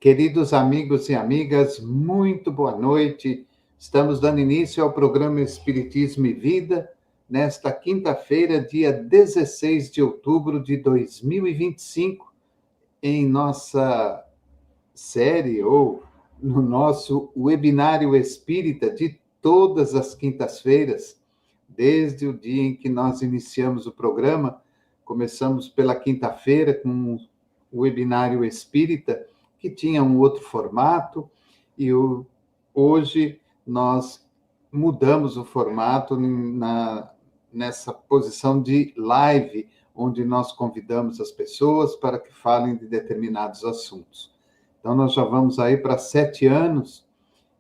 Queridos amigos e amigas, muito boa noite. Estamos dando início ao programa Espiritismo e Vida, nesta quinta-feira, dia 16 de outubro de 2025, em nossa série ou no nosso webinário espírita de todas as quintas-feiras, desde o dia em que nós iniciamos o programa. Começamos pela quinta-feira com o webinário espírita, que tinha um outro formato, e hoje nós mudamos o formato nessa posição de live, onde nós convidamos as pessoas para que falem de determinados assuntos. Então, nós já vamos aí para 7 anos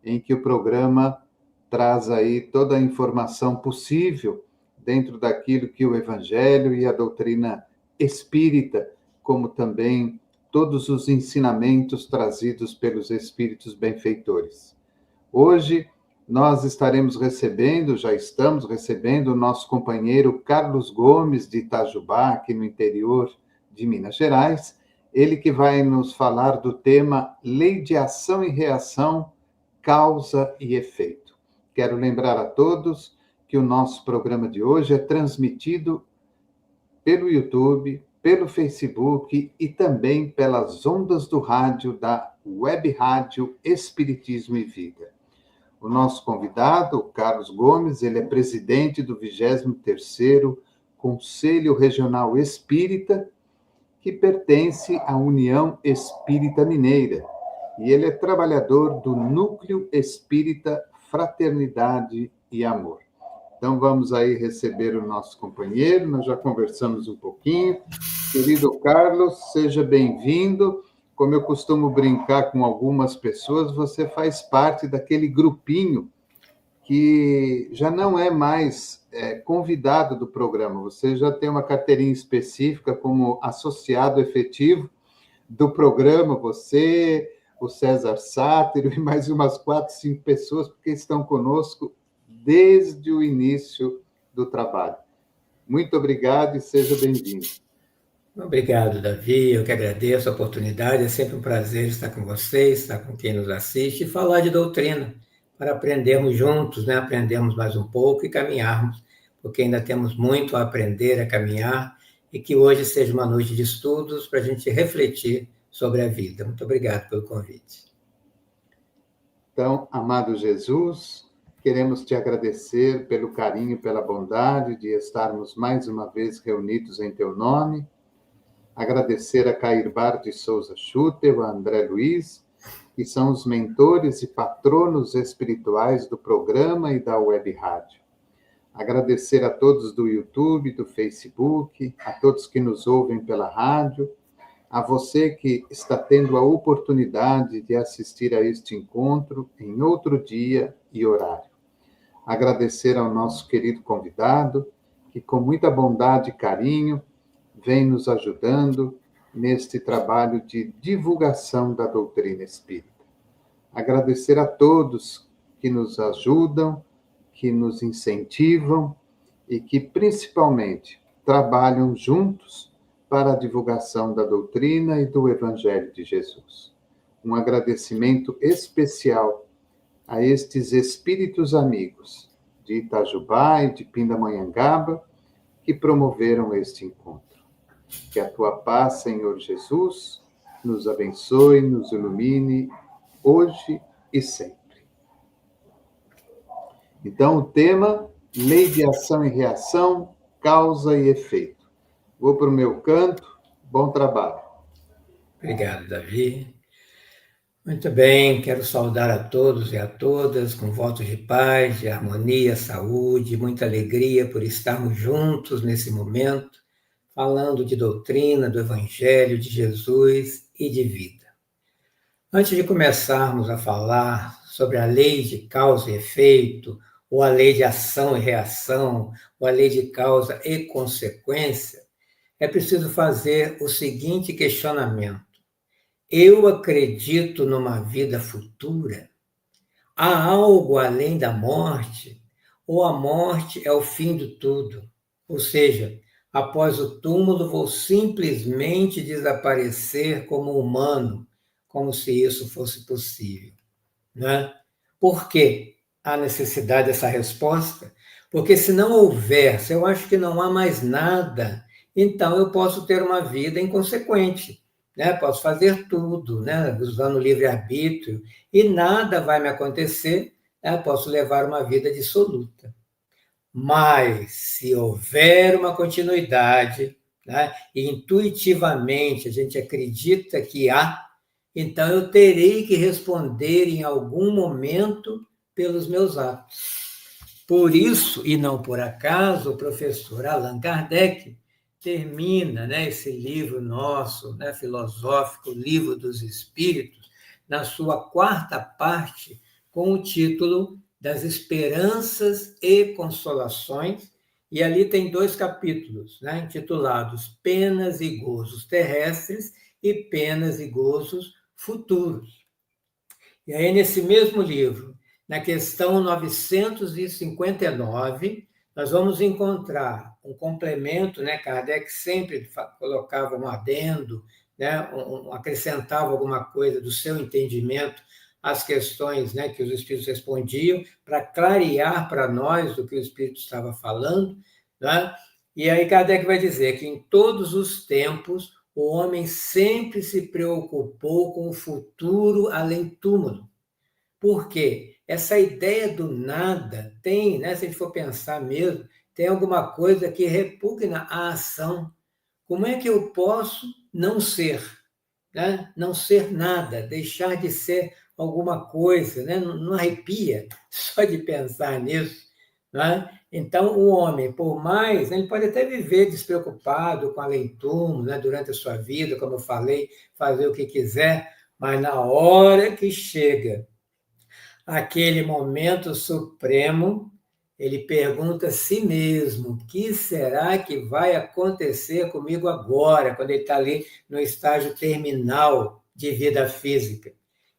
em que o programa traz aí toda a informação possível dentro daquilo que o Evangelho e a doutrina espírita, como também todos os ensinamentos trazidos pelos espíritos benfeitores. Hoje, nós já estamos recebendo o nosso companheiro Carlos Gomes, de Itajubá, aqui no interior de Minas Gerais, ele que vai nos falar do tema Lei de Ação e Reação, Causa e Efeito. Quero lembrar a todos que o nosso programa de hoje é transmitido pelo YouTube, pelo Facebook e também pelas ondas do rádio da Web Rádio Espiritismo e Vida. O nosso convidado, Carlos Gomes, ele é presidente do 23º Conselho Regional Espírita, que pertence à União Espírita Mineira, e ele é trabalhador do Núcleo Espírita Fraternidade e Amor. Então, vamos aí receber o nosso companheiro, nós já conversamos um pouquinho. Querido Carlos, seja bem-vindo. Como eu costumo brincar com algumas pessoas, você faz parte daquele grupinho que já não é mais convidado do programa. Você já tem uma carteirinha específica como associado efetivo do programa, você, o César Sátiro e mais umas 4, 5 pessoas, porque estão conosco desde o início do trabalho. Muito obrigado e seja bem-vindo. Obrigado, Davi. Eu que agradeço a oportunidade. É sempre um prazer estar com vocês, estar com quem nos assiste e falar de doutrina, para aprendermos juntos, né? Aprendermos mais um pouco e caminharmos, porque ainda temos muito a aprender, a caminhar, e que hoje seja uma noite de estudos para a gente refletir sobre a vida. Muito obrigado pelo convite. Então, amado Jesus, queremos te agradecer pelo carinho e pela bondade de estarmos mais uma vez reunidos em teu nome. Agradecer a Cairbar de Souza Schutter, a André Luiz, que são os mentores e patronos espirituais do programa e da Web Rádio. Agradecer a todos do YouTube, do Facebook, a todos que nos ouvem pela rádio, a você que está tendo a oportunidade de assistir a este encontro em outro dia e horário. Agradecer ao nosso querido convidado, que com muita bondade e carinho vem nos ajudando neste trabalho de divulgação da doutrina espírita. Agradecer a todos que nos ajudam, que nos incentivam e que, principalmente, trabalham juntos para a divulgação da doutrina e do Evangelho de Jesus. Um agradecimento especial a estes espíritos amigos de Itajubá e de Pindamonhangaba que promoveram este encontro. Que a tua paz, Senhor Jesus, nos abençoe, nos ilumine, hoje e sempre. Então, o tema, Lei de Ação e Reação, Causa e Efeito. Vou para o meu canto, bom trabalho. Obrigado, Davi. Muito bem, quero saudar a todos e a todas com votos de paz, de harmonia, saúde, muita alegria por estarmos juntos nesse momento, falando de doutrina, do Evangelho, de Jesus e de vida. Antes de começarmos a falar sobre a lei de causa e efeito, ou a lei de ação e reação, ou a lei de causa e consequência, é preciso fazer o seguinte questionamento. Eu acredito numa vida futura? Há algo além da morte? Ou a morte é o fim de tudo? Ou seja, após o túmulo vou simplesmente desaparecer como humano, como se isso fosse possível, né? Por que a necessidade dessa resposta? Porque se não houver, se eu acho que não há mais nada, então eu posso ter uma vida inconsequente, né? Posso fazer tudo, né? Usando o livre-arbítrio, e nada vai me acontecer, né? Posso levar uma vida dissoluta. Mas, se houver uma continuidade, né? E intuitivamente a gente acredita que há, então eu terei que responder em algum momento pelos meus atos. Por isso, e não por acaso, o professor Allan Kardec termina, né, esse livro nosso, né, filosófico, Livro dos Espíritos, na sua quarta parte, com o título das Esperanças e Consolações, e ali tem 2 capítulos, né, intitulados Penas e Gozos Terrestres e Penas e Gozos Futuros. E aí, nesse mesmo livro, na questão 959, nós vamos encontrar um complemento, né? Kardec sempre colocava um adendo, né? Acrescentava alguma coisa do seu entendimento às questões, né, que os espíritos respondiam, para clarear para nós do que o espírito estava falando, né? E aí Kardec vai dizer que em todos os tempos o homem sempre se preocupou com o futuro além-túmulo. Por quê? Essa ideia do nada tem, né, se a gente for pensar mesmo, tem alguma coisa que repugna a ação. Como é que eu posso não ser? Né? Não ser nada, deixar de ser alguma coisa, né? Não arrepia só de pensar nisso. Né? Então, o homem, por mais, ele pode até viver despreocupado com além-túmulo, né? Durante a sua vida, como eu falei, fazer o que quiser, mas na hora que chega aquele momento supremo, ele pergunta a si mesmo: o que será que vai acontecer comigo agora, quando ele está ali no estágio terminal de vida física?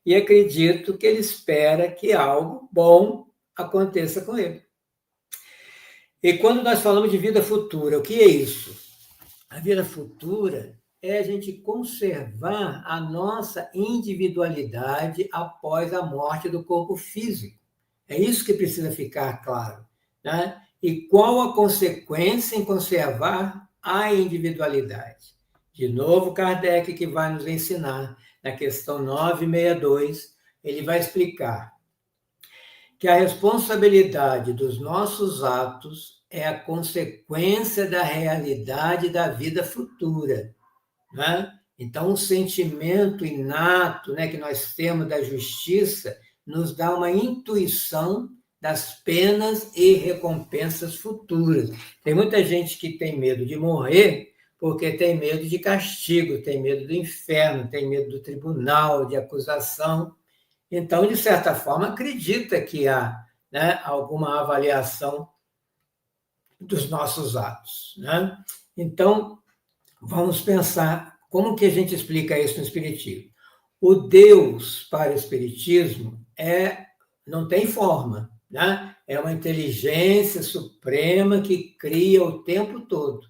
E acredito que ele espera que algo bom aconteça com ele. E quando nós falamos de vida futura, o que é isso? A vida futura é a gente conservar a nossa individualidade após a morte do corpo físico. É isso que precisa ficar claro. Né? E qual a consequência em conservar a individualidade? De novo, Kardec que vai nos ensinar, na questão 962, ele vai explicar que a responsabilidade dos nossos atos é a consequência da realidade da vida futura. Né? Então, o sentimento inato, né, que nós temos da justiça nos dá uma intuição das penas e recompensas futuras. Tem muita gente que tem medo de morrer porque tem medo de castigo, tem medo do inferno, tem medo do tribunal, de acusação. Então, de certa forma, acredita que há, né, alguma avaliação dos nossos atos. Né? Então, vamos pensar como que a gente explica isso no Espiritismo. O Deus, para o Espiritismo, não tem forma, né? É uma inteligência suprema que cria o tempo todo.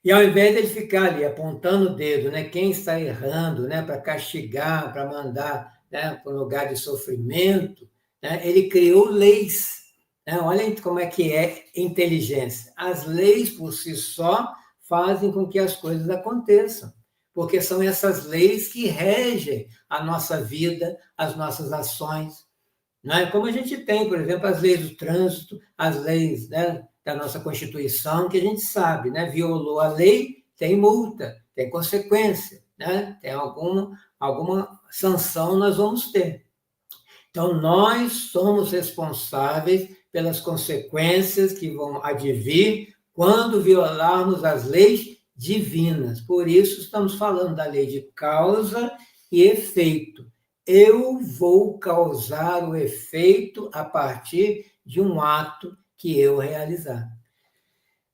E ao invés de ele ficar ali apontando o dedo, né, quem está errando, né, para castigar, para mandar, né, para um lugar de sofrimento, né, ele criou leis. Né? Olha como é que é inteligência. As leis por si só fazem com que as coisas aconteçam, porque são essas leis que regem a nossa vida, as nossas ações. Né? Como a gente tem, por exemplo, as leis do trânsito, as leis, né, da nossa Constituição, que a gente sabe, né? Violou a lei, tem multa, tem consequência, né? Tem alguma sanção nós vamos ter. Então, nós somos responsáveis pelas consequências que vão advir quando violarmos as leis divinas. Por isso, estamos falando da lei de causa e efeito. Eu vou causar o efeito a partir de um ato que eu realizar.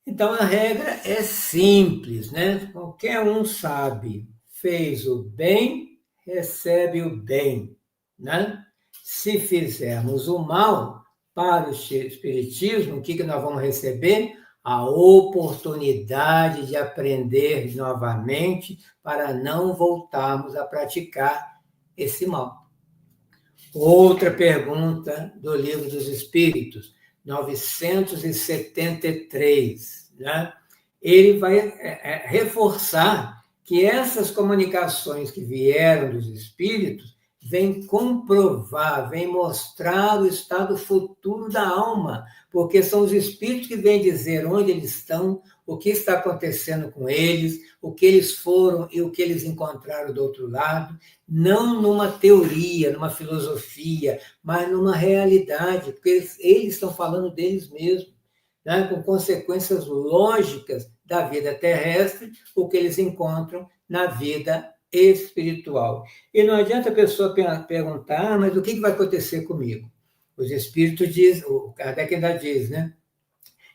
Então, a regra é simples, né? Qualquer um sabe. Fez o bem, recebe o bem, né? Se fizermos o mal, para o Espiritismo, o que nós vamos receber? a oportunidade de aprender novamente para não voltarmos a praticar esse mal. Outra pergunta do Livro dos Espíritos, 973, né? Ele vai reforçar que essas comunicações que vieram dos espíritos vêm comprovar, vêm mostrar o estado futuro da alma, porque são os espíritos que vêm dizer onde eles estão, o que está acontecendo com eles, o que eles foram e o que eles encontraram do outro lado, não numa teoria, numa filosofia, mas numa realidade, porque eles estão falando deles mesmos, né, com consequências lógicas da vida terrestre, o que eles encontram na vida espiritual. E não adianta a pessoa perguntar, mas o que vai acontecer comigo? Os espíritos dizem, o Kardec ainda diz, né,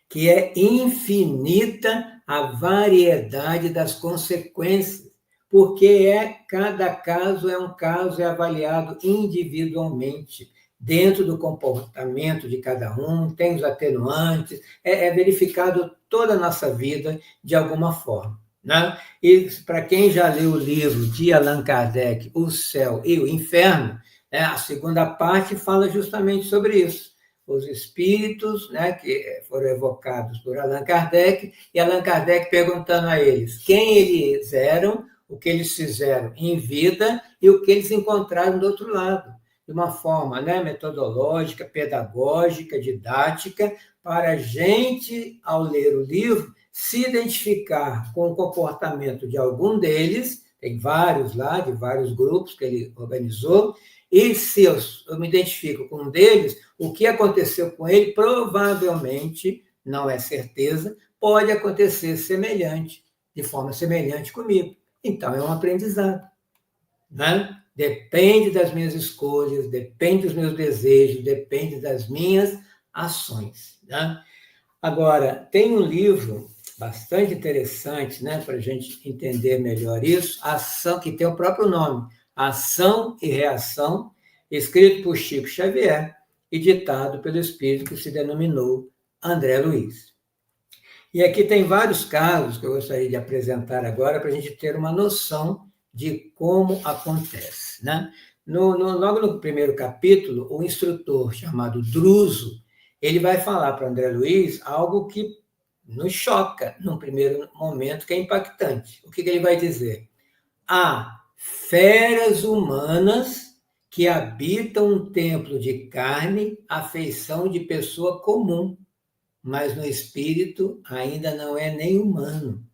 que é infinita a variedade das consequências, porque cada caso é um caso, é avaliado individualmente, dentro do comportamento de cada um, tem os atenuantes, é verificado toda a nossa vida de alguma forma, né? E para quem já leu o livro de Allan Kardec, O Céu e o Inferno, né, a segunda parte fala justamente sobre isso. Os espíritos, né, que foram evocados por Allan Kardec, e Allan Kardec perguntando a eles quem eles eram, o que eles fizeram em vida e o que eles encontraram do outro lado, de uma forma, né, metodológica, pedagógica, didática, para a gente, ao ler o livro, se identificar com o comportamento de algum deles, tem vários lá, de vários grupos que ele organizou, e se eu me identifico com um deles, o que aconteceu com ele provavelmente, não é certeza, pode acontecer semelhante, de forma semelhante comigo. Então, é um aprendizado, né? Depende das minhas escolhas, depende dos meus desejos, depende das minhas ações, né? Agora, tem um livro bastante interessante, né, para a gente entender melhor isso, Ação, que tem o próprio nome, Ação e Reação, escrito por Chico Xavier e ditado pelo espírito que se denominou André Luiz. E aqui tem vários casos que eu gostaria de apresentar agora para a gente ter uma noção de como acontece, né? Logo no primeiro capítulo, o instrutor chamado Druso, ele vai falar para André Luiz algo que nos choca num primeiro momento, que é impactante. O que ele vai dizer? Há feras humanas que habitam um templo de carne, à feição de pessoa comum, mas no espírito ainda não é nem humano,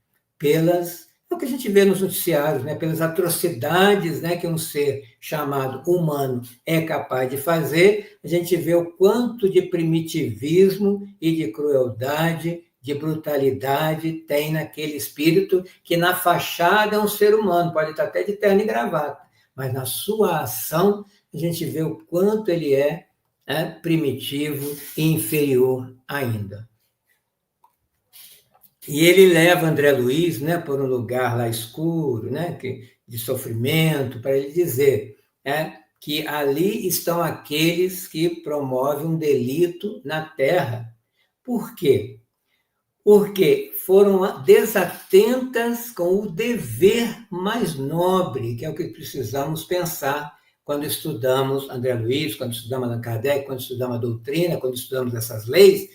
é o que a gente vê nos noticiários, né? Pelas atrocidades, né, que um ser chamado humano é capaz de fazer, a gente vê o quanto de primitivismo e de crueldade, de brutalidade tem naquele espírito que na fachada é um ser humano, pode estar até de terno e gravata, mas na sua ação a gente vê o quanto ele é primitivo e inferior ainda. E ele leva André Luiz, né, por um lugar lá escuro, né, de sofrimento, para ele dizer que ali estão aqueles que promovem um delito na terra. Por quê? Porque foram desatentas com o dever mais nobre, que é o que precisamos pensar quando estudamos André Luiz, quando estudamos Allan Kardec, quando estudamos a doutrina, quando estudamos essas leis,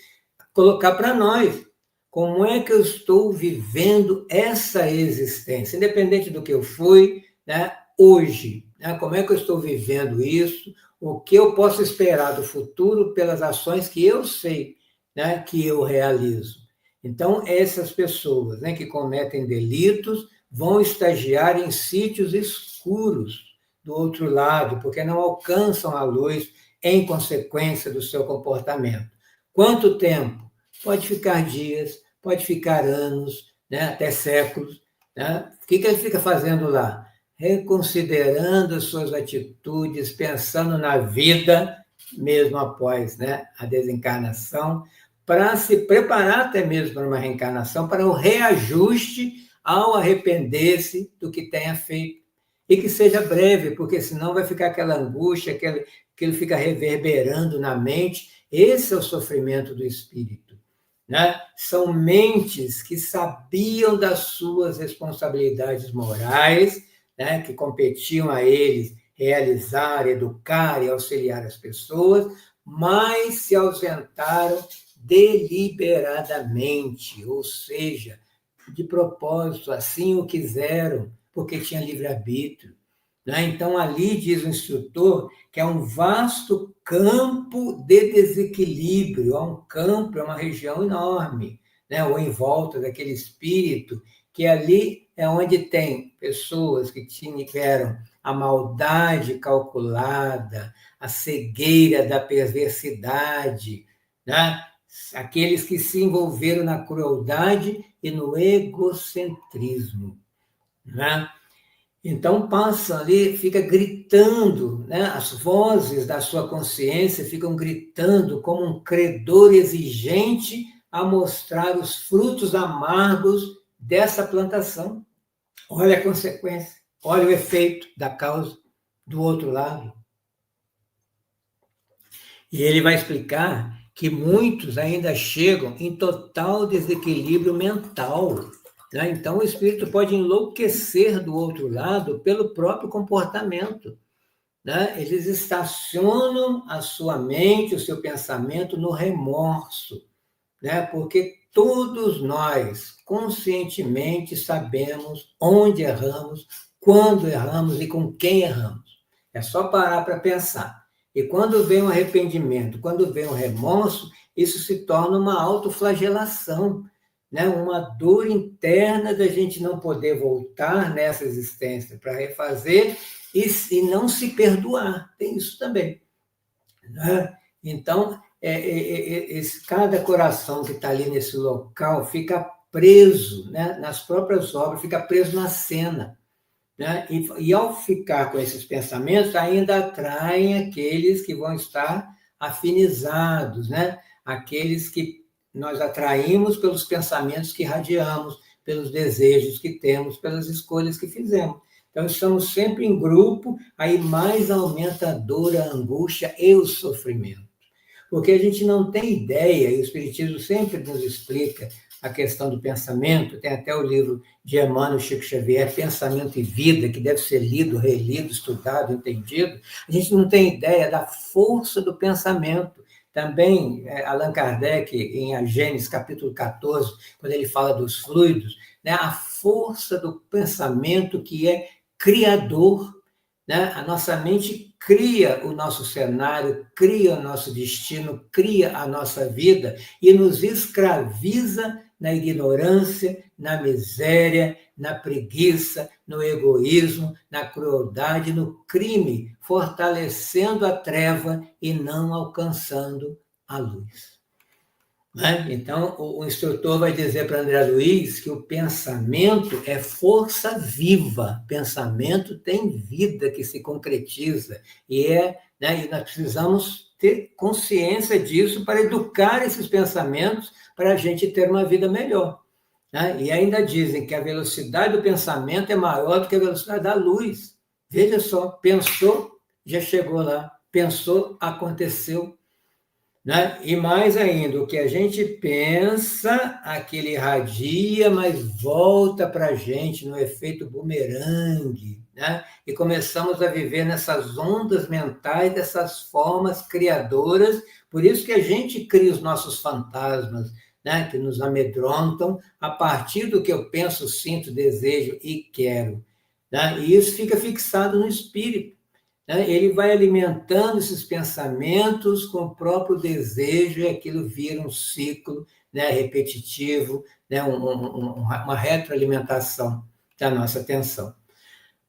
colocar para nós. Como é que eu estou vivendo essa existência? Independente do que eu fui, né, hoje, né, como é que eu estou vivendo isso? O que eu posso esperar do futuro pelas ações que eu sei, né, que eu realizo? Então, essas pessoas, né, que cometem delitos vão estagiar em sítios escuros do outro lado, porque não alcançam a luz em consequência do seu comportamento. Quanto tempo? Pode ficar dias, pode ficar anos, né, até séculos. Né? O que ele fica fazendo lá? Reconsiderando as suas atitudes, pensando na vida, mesmo após, né, a desencarnação, para se preparar até mesmo para uma reencarnação, para o reajuste ao arrepender-se do que tenha feito. E que seja breve, porque senão vai ficar aquela angústia, que ele fica reverberando na mente. Esse é o sofrimento do espírito. né? São mentes que sabiam das suas responsabilidades morais, né? Que competiam a eles realizar, educar e auxiliar as pessoas, mas se ausentaram deliberadamente, ou seja, de propósito, assim o quiseram, porque tinha livre-arbítrio. Né? Então, ali diz o instrutor que é um vasto campo de desequilíbrio, é um campo, é uma região enorme, né? Ou em volta daquele espírito, que ali é onde tem pessoas que tiveram a maldade calculada, a cegueira da perversidade, né? Aqueles que se envolveram na crueldade e no egocentrismo, né? Então passa ali, fica gritando, né? As vozes da sua consciência ficam gritando como um credor exigente a mostrar os frutos amargos dessa plantação. Olha a consequência, olha o efeito da causa do outro lado. E ele vai explicar que muitos ainda chegam em total desequilíbrio mental. Né? Então, o espírito pode enlouquecer do outro lado pelo próprio comportamento. Né? Eles estacionam a sua mente, o seu pensamento no remorso, né? Porque todos nós, conscientemente, sabemos onde erramos, quando erramos e com quem erramos. É só parar para pensar. E quando vem um arrependimento, quando vem um remorso, isso se torna uma autoflagelação, né? Uma dor interna da gente não poder voltar nessa existência para refazer e não se perdoar. Tem isso também. Né? Então, cada coração que está ali nesse local fica preso, né, nas próprias obras, fica preso na cena. Né? E ao ficar com esses pensamentos, ainda atraem aqueles que vão estar afinizados, né? Aqueles que nós atraímos pelos pensamentos que irradiamos, pelos desejos que temos, pelas escolhas que fizemos. Então, estamos sempre em grupo, aí mais aumenta a dor, a angústia e o sofrimento. Porque a gente não tem ideia, e o Espiritismo sempre nos explica a questão do pensamento, tem até o livro de Emmanuel Chico Xavier, Pensamento e Vida, que deve ser lido, relido, estudado, entendido. A gente não tem ideia da força do pensamento. Também, Allan Kardec, em A Gênesis, capítulo 14, quando ele fala dos fluidos, né, a força do pensamento que é criador, né? A nossa mente cria o nosso cenário, cria o nosso destino, cria a nossa vida e nos escraviza na ignorância, na miséria, na preguiça, no egoísmo, na crueldade, no crime, fortalecendo a treva e não alcançando a luz. Né? Então, o instrutor vai dizer para André Luiz que o pensamento é força viva, pensamento tem vida que se concretiza, né, e nós precisamos ter consciência disso para educar esses pensamentos para a gente ter uma vida melhor. Né? E ainda dizem que a velocidade do pensamento é maior do que a velocidade da luz. Veja só, pensou, já chegou lá, pensou, aconteceu. Né? E mais ainda, o que a gente pensa, aquilo irradia, mas volta para a gente no efeito bumerangue. Né? E começamos a viver nessas ondas mentais, dessas formas criadoras, por isso que a gente cria os nossos fantasmas, né? Que nos amedrontam a partir do que eu penso, sinto, desejo e quero. Né? E isso fica fixado no espírito. Ele vai alimentando esses pensamentos com o próprio desejo e aquilo vira um ciclo, né, repetitivo, né, uma retroalimentação da nossa atenção.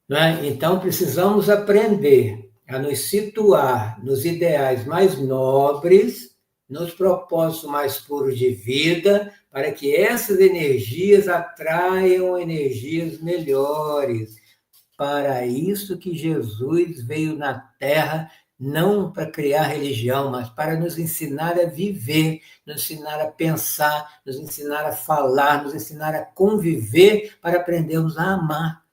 Né? Então, precisamos aprender a nos situar nos ideais mais nobres, nos propósitos mais puros de vida, para que essas energias atraiam energias melhores. Para isso que Jesus veio na Terra, não para criar religião, mas para nos ensinar a viver, nos ensinar a pensar, nos ensinar a falar, nos ensinar a conviver, para aprendermos a amar.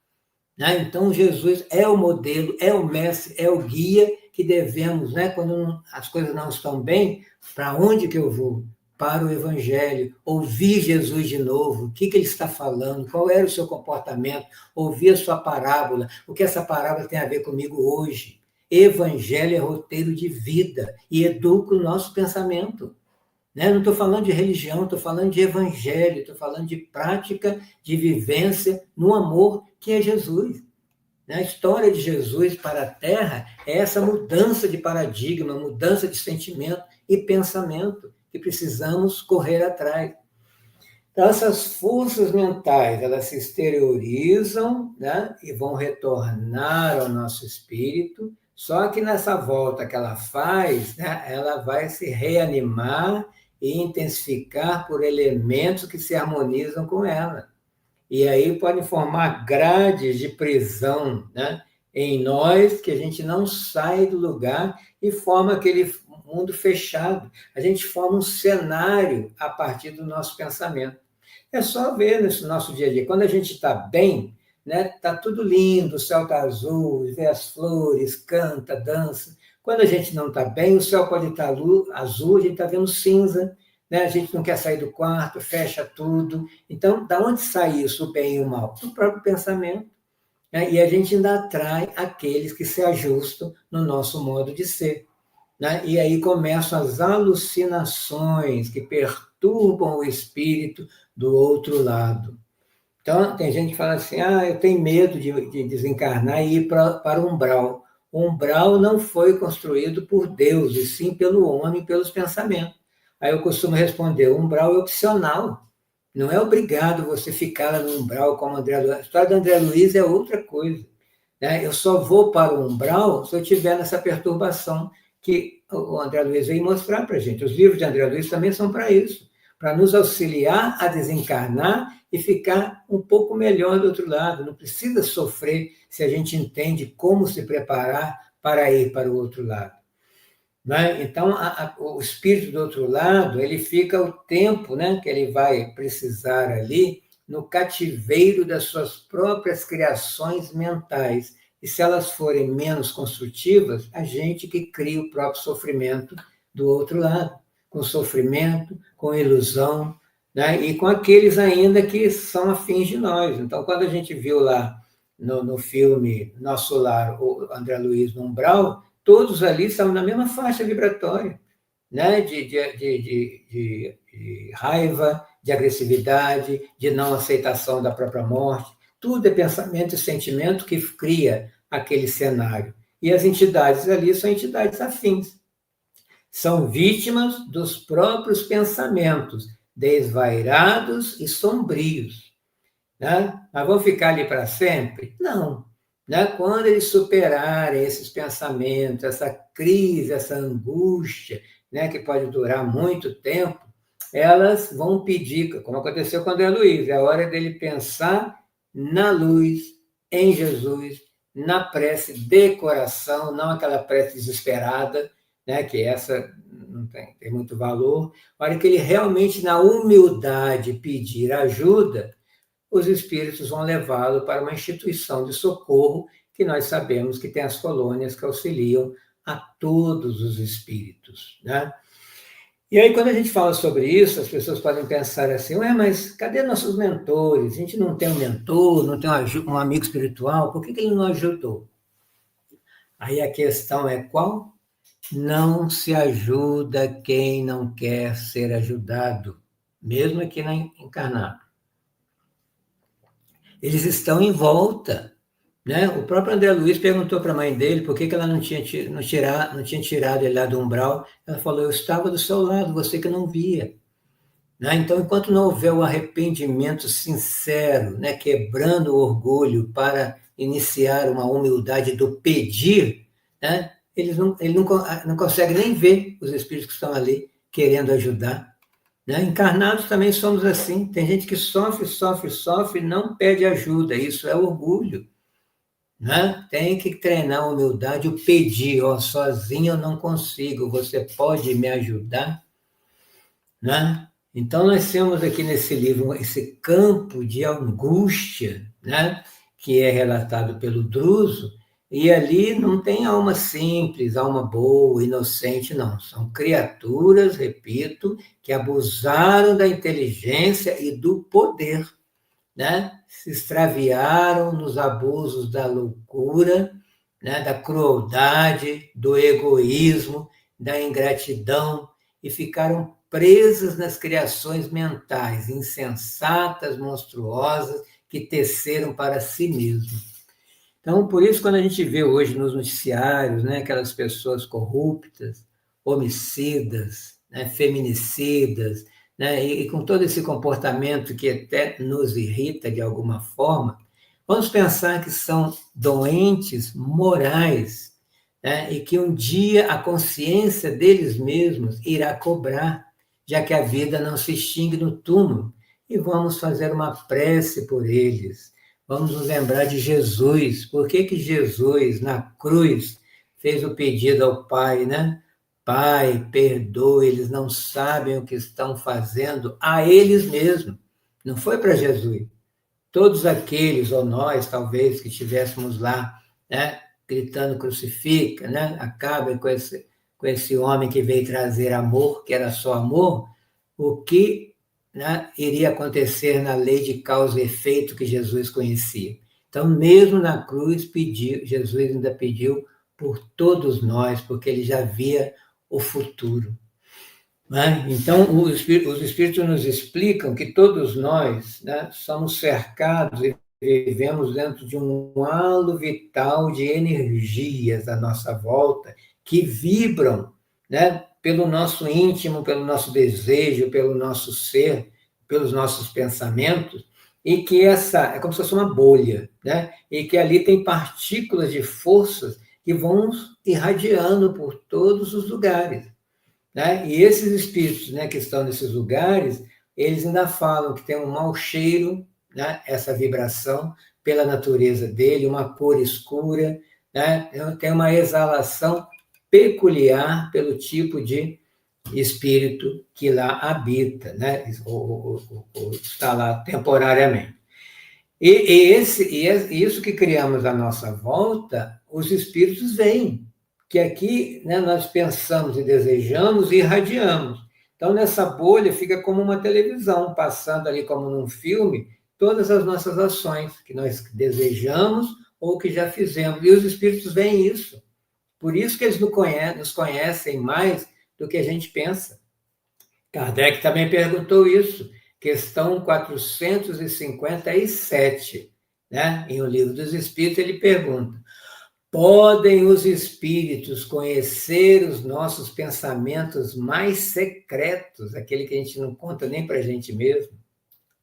Né? Então, Jesus é o modelo, é o mestre, é o guia que devemos, né? Quando as coisas não estão bem, para onde que eu vou? para o Evangelho, ouvir Jesus de novo, o que ele está falando, qual era o seu comportamento, ouvir a sua parábola, o que essa parábola tem a ver comigo hoje. Evangelho é roteiro de vida e educa o nosso pensamento. Né? Não estou falando de religião, estou falando de evangelho, estou falando de prática, de vivência no amor que é Jesus. A história de Jesus para a Terra é essa mudança de paradigma, mudança de sentimento e pensamento que precisamos correr atrás. Então, essas forças mentais, elas se exteriorizam, né, e vão retornar ao nosso espírito, só que nessa volta que ela faz, né, ela vai se reanimar e intensificar por elementos que se harmonizam com ela. E aí podem formar grades de prisão, né, em nós, que a gente não sai do lugar e forma aquele mundo fechado. A gente forma um cenário a partir do nosso pensamento. É só ver nesse nosso dia a dia. Quando a gente está bem, né, tá tudo lindo, o céu está azul, vê as flores, canta, dança. Quando a gente não está bem, o céu pode estar azul, a gente está vendo cinza, né? A gente não quer sair do quarto, fecha tudo. Então, da onde sai isso, o bem e o mal? Do próprio pensamento. Né? E a gente ainda atrai aqueles que se ajustam no nosso modo de ser. Né? E aí começam as alucinações que perturbam o espírito do outro lado. Então, tem gente que fala assim, eu tenho medo de desencarnar e ir para o umbral. O umbral não foi construído por Deus, e sim pelo homem, pelos pensamentos. Aí eu costumo responder, o umbral é opcional. Não é obrigado você ficar lá no umbral como André Luiz. A história do André Luiz é outra coisa. Né? Eu só vou para o umbral se eu tiver nessa perturbação que o André Luiz veio mostrar para a gente. Os livros de André Luiz também são para isso, para nos auxiliar a desencarnar e ficar um pouco melhor do outro lado. Não precisa sofrer se a gente entende como se preparar para ir para o outro lado. Né? Então, o espírito do outro lado, ele fica o tempo, né, que ele vai precisar ali no cativeiro das suas próprias criações mentais. E se elas forem menos construtivas, a gente que cria o próprio sofrimento do outro lado, com sofrimento, com ilusão, né? E com aqueles ainda que são afins de nós. Então, quando a gente viu lá no filme Nosso Lar, o André Luiz no umbral, todos ali estavam na mesma faixa vibratória, né? de raiva, de agressividade, de não aceitação da própria morte. Tudo é pensamento e sentimento que cria aquele cenário. E as entidades ali são entidades afins. São vítimas dos próprios pensamentos, desvairados e sombrios. Né? Mas vão ficar ali para sempre? Não. Né? Quando eles superarem esses pensamentos, essa crise, essa angústia, né, que pode durar muito tempo, elas vão pedir, como aconteceu com o André Luiz, é a hora dele pensar na luz, em Jesus, na prece de coração, não aquela prece desesperada, né, que essa não tem muito valor. A hora que ele realmente, na humildade, pedir ajuda, os espíritos vão levá-lo para uma instituição de socorro, que nós sabemos que tem as colônias que auxiliam a todos os espíritos. Né? E aí, quando a gente fala sobre isso, as pessoas podem pensar assim, mas cadê nossos mentores? A gente não tem um mentor, não tem um amigo espiritual, por que ele não ajudou? Aí a questão é qual? Não se ajuda quem não quer ser ajudado, mesmo aqui encarnado. Eles estão em volta. Né? O próprio André Luiz perguntou para a mãe dele por que ela não tinha tirado ele lá do umbral. Ela falou, eu estava do seu lado, você que não via. Né? Então, enquanto não houver o arrependimento sincero, né, quebrando o orgulho para iniciar uma humildade do pedir, né, ele não consegue nem ver os espíritos que estão ali querendo ajudar. Né? Encarnados também somos assim. Tem gente que sofre, não pede ajuda. Isso é orgulho. Né? Tem que treinar a humildade, o pedir. Sozinho eu não consigo, você pode me ajudar? Né? Então, nós temos aqui nesse livro esse campo de angústia, né, que é relatado pelo Druso, E ali não tem alma simples, alma boa, inocente, não. São criaturas, repito, que abusaram da inteligência e do poder, né? Se extraviaram nos abusos da loucura, né? Da crueldade, do egoísmo, da ingratidão, e ficaram presas nas criações mentais insensatas, monstruosas, que teceram para si mesmos. Então, por isso, quando a gente vê hoje nos noticiários, né, aquelas pessoas corruptas, homicidas, né, feminicidas, né, e com todo esse comportamento que até nos irrita de alguma forma, vamos pensar que são doentes morais, né, e que um dia a consciência deles mesmos irá cobrar, já que a vida não se extingue no túmulo, e vamos fazer uma prece por eles. Vamos nos lembrar de Jesus. Por que que Jesus, na cruz, fez o pedido ao Pai, né? Pai, perdoa, eles não sabem o que estão fazendo a eles mesmos. Não foi para Jesus. Todos aqueles, ou nós, talvez, que estivéssemos lá, né? Gritando, crucifica, né? Acaba com esse homem que veio trazer amor, que era só amor, o que, né, iria acontecer na lei de causa e efeito que Jesus conhecia. Então, mesmo na cruz, Jesus ainda pediu por todos nós, porque ele já via o futuro. Né? Então, os Espíritos nos explicam que todos nós, né, somos cercados e vivemos dentro de um halo vital de energias à nossa volta que vibram, né, pelo nosso íntimo, pelo nosso desejo, pelo nosso ser, pelos nossos pensamentos, e que essa é como se fosse uma bolha, né? E que ali tem partículas de forças que vão irradiando por todos os lugares. Né? E esses espíritos, né, que estão nesses lugares, eles ainda falam que tem um mau cheiro, né, essa vibração, pela natureza dele, uma cor escura, né, tem uma exalação peculiar pelo tipo de espírito que lá habita, né, ou está lá temporariamente. Isso que criamos à nossa volta, os espíritos vêm, que aqui, né, nós pensamos e desejamos e irradiamos. Então, nessa bolha fica como uma televisão, passando ali como num filme, todas as nossas ações que nós desejamos ou que já fizemos. E os espíritos veem isso. Por isso que eles nos conhecem mais do que a gente pensa. Kardec também perguntou isso, questão 457, né? Em O Livro dos Espíritos, ele pergunta: podem os espíritos conhecer os nossos pensamentos mais secretos, aquele que a gente não conta nem para a gente mesmo?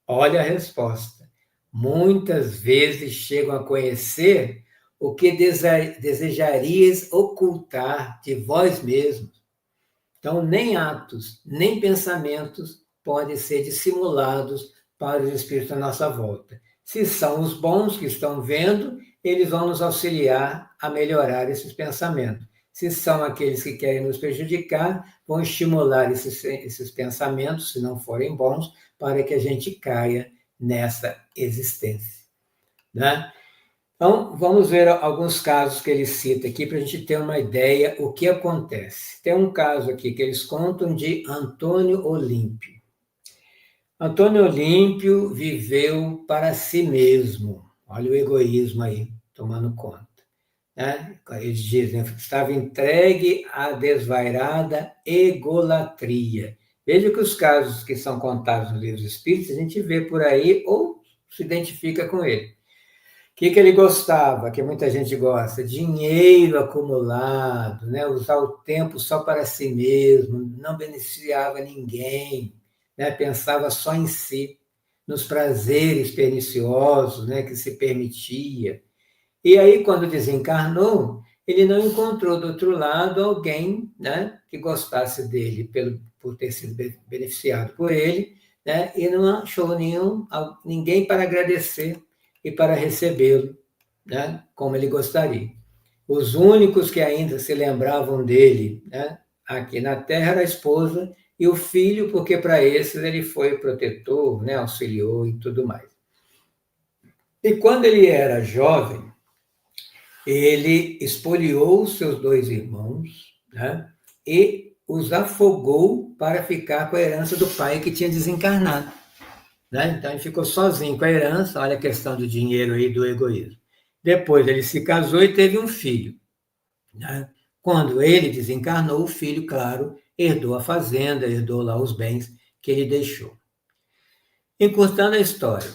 Olha a resposta. Muitas vezes chegam a conhecer o que desejarias ocultar de vós mesmos. Então, nem atos, nem pensamentos podem ser dissimulados para os espíritos à nossa volta. Se são os bons que estão vendo, eles vão nos auxiliar a melhorar esses pensamentos. Se são aqueles que querem nos prejudicar, vão estimular esses pensamentos, se não forem bons, para que a gente caia nessa existência. Né? Então, vamos ver alguns casos que ele cita aqui para a gente ter uma ideia o que acontece. Tem um caso aqui que eles contam de Antônio Olímpio. Antônio Olímpio viveu para si mesmo. Olha o egoísmo aí, tomando conta. Né? Eles dizem, estava entregue à desvairada egolatria. Veja que os casos que são contados nos livros espíritas, a gente vê por aí ou se identifica com ele. O que ele gostava, que muita gente gosta? Dinheiro acumulado, né? Usar o tempo só para si mesmo, não beneficiava ninguém, né? Pensava só em si, nos prazeres perniciosos, né? Que se permitia. E aí, quando desencarnou, ele não encontrou do outro lado alguém, né? Que gostasse dele por ter sido beneficiado por ele, né? E não achou ninguém para agradecer e para recebê-lo, né, como ele gostaria. Os únicos que ainda se lembravam dele, né, aqui na Terra era a esposa e o filho, porque para esses ele foi protetor, né, auxiliou e tudo mais. E quando ele era jovem, ele espoliou seus 2 irmãos, né? E os afogou para ficar com a herança do pai que tinha desencarnado, né? Então ele ficou sozinho com a herança, olha a questão do dinheiro aí, do egoísmo. Depois ele se casou e teve um filho, né? Quando ele desencarnou, o filho, claro, herdou a fazenda, herdou lá os bens que ele deixou. Encurtando a história,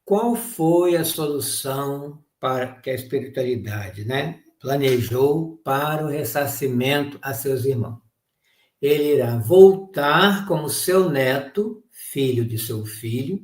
qual foi a solução para que a espiritualidade, né, planejou para o ressarcimento a seus irmãos? Ele irá voltar como seu neto, filho de seu filho,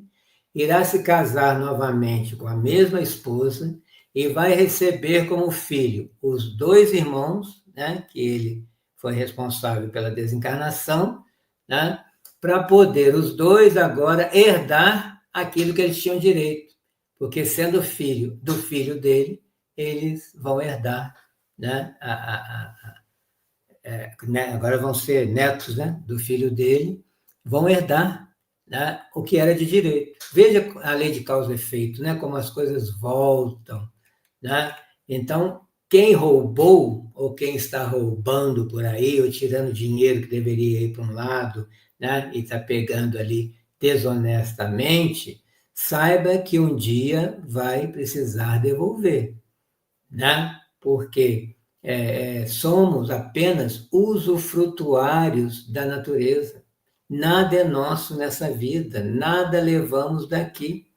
irá se casar novamente com a mesma esposa e vai receber como filho os 2 irmãos, né, que ele foi responsável pela desencarnação, né, para poder os 2 agora herdar aquilo que eles tinham direito, porque sendo filho do filho dele, eles vão herdar, né, né, agora vão ser netos, né, do filho dele, vão herdar, né, o que era de direito. Veja a lei de causa e efeito, né, como as coisas voltam, né? Então, quem roubou, ou quem está roubando por aí, ou tirando dinheiro que deveria ir para um lado, né, e está pegando ali desonestamente, saiba que um dia vai precisar devolver, né? Porque somos apenas usufrutuários da natureza. Nada é nosso nessa vida, nada levamos daqui.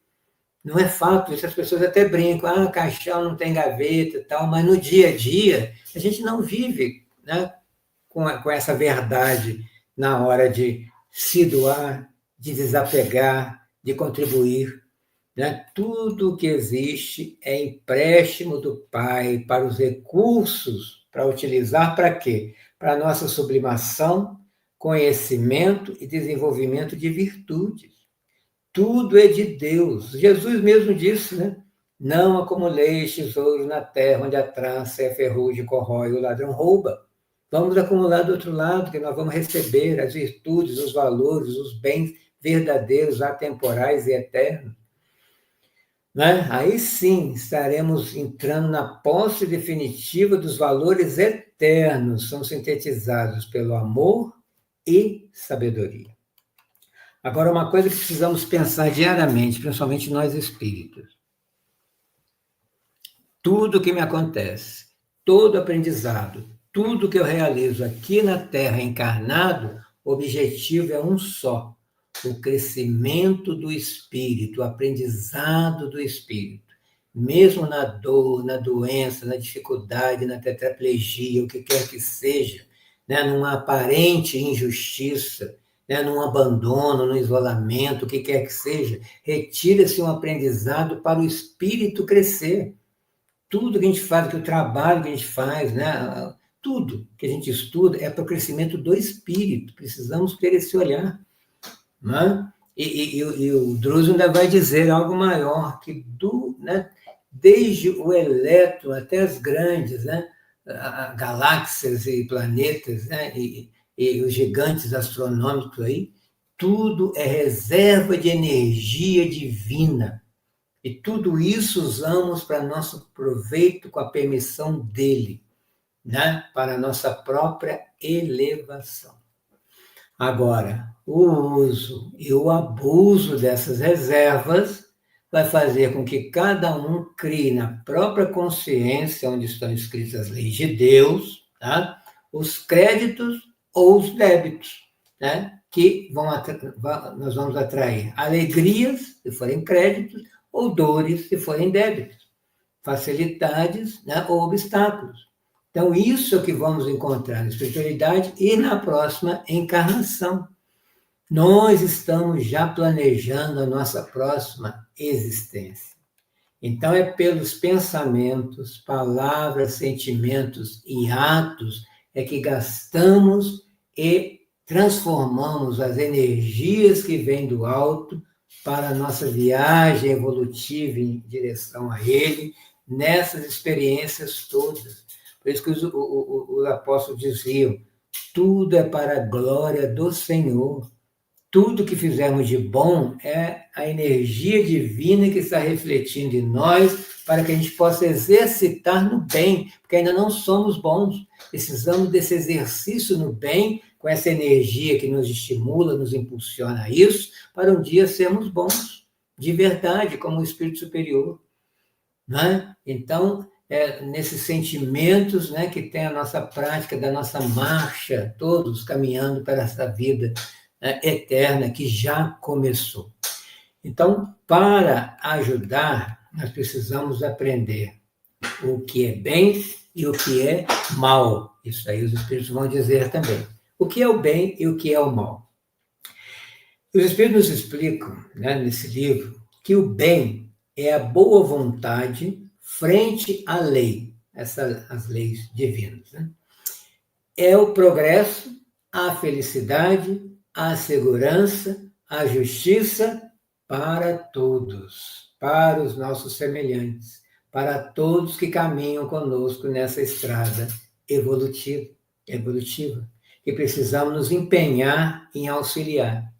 Não é fato, isso as pessoas até brincam, caixão não tem gaveta e tal, mas no dia a dia a gente não vive, né, com essa verdade na hora de se doar, de desapegar, de contribuir. Né? Tudo que existe é empréstimo do Pai para os recursos, para utilizar para quê? Para a nossa sublimação, conhecimento e desenvolvimento de virtudes. Tudo é de Deus. Jesus mesmo disse, né? Não acumuleis tesouros na terra, onde a traça e a ferrugem corrói, o ladrão rouba. Vamos acumular do outro lado, que nós vamos receber as virtudes, os valores, os bens verdadeiros, atemporais e eternos. Né? Aí sim estaremos entrando na posse definitiva dos valores eternos, são sintetizados pelo amor e sabedoria. Agora, uma coisa que precisamos pensar diariamente, principalmente nós espíritos. Tudo que me acontece, todo aprendizado, tudo que eu realizo aqui na Terra encarnado, o objetivo é um só: o crescimento do espírito, o aprendizado do espírito. Mesmo na dor, na doença, na dificuldade, na tetraplegia, o que quer que seja, né, numa aparente injustiça, né, num abandono, no isolamento, o que quer que seja, retira-se um aprendizado para o espírito crescer. Tudo que a gente faz, que o trabalho que a gente faz, né, tudo que a gente estuda é para o crescimento do espírito. Precisamos ter esse olhar. Né? E o Druso ainda vai dizer algo maior, que né, desde o elétron até as grandes, né, galáxias e planetas, né, e os gigantes astronômicos aí, tudo é reserva de energia divina. E tudo isso usamos para nosso proveito com a permissão dele, né, para a nossa própria elevação. Agora, o uso e o abuso dessas reservas vai fazer com que cada um crie na própria consciência, onde estão escritas as leis de Deus, tá? Os créditos ou os débitos, né? Que nós vamos atrair alegrias, se forem créditos, ou dores, se forem débitos, facilidades, né? Ou obstáculos. Então, isso é o que vamos encontrar na espiritualidade e na próxima encarnação. Nós estamos já planejando a nossa próxima existência. Então, é pelos pensamentos, palavras, sentimentos e atos é que gastamos e transformamos as energias que vêm do alto para a nossa viagem evolutiva em direção a Ele, nessas experiências todas. Por isso que os apóstolos diziam, tudo é para a glória do Senhor. tudo que fizermos de bom é a energia divina que está refletindo em nós para que a gente possa exercitar no bem, porque ainda não somos bons. Precisamos desse exercício no bem, com essa energia que nos estimula, nos impulsiona a isso, para um dia sermos bons, de verdade, como o Espírito Superior. Né? Então, nesses sentimentos, né, que tem a nossa prática, da nossa marcha, todos caminhando para essa vida eterna que já começou. Então, para ajudar, nós precisamos aprender o que é bem e o que é mal. Isso aí os Espíritos vão dizer também. O que é o bem e o que é o mal. Os Espíritos nos explicam, né, nesse livro, que o bem é a boa vontade frente à lei, as leis divinas. Né? É o progresso, a felicidade, a segurança, a justiça para todos, para os nossos semelhantes, para todos que caminham conosco nessa estrada evolutiva, que precisamos nos empenhar em auxiliar.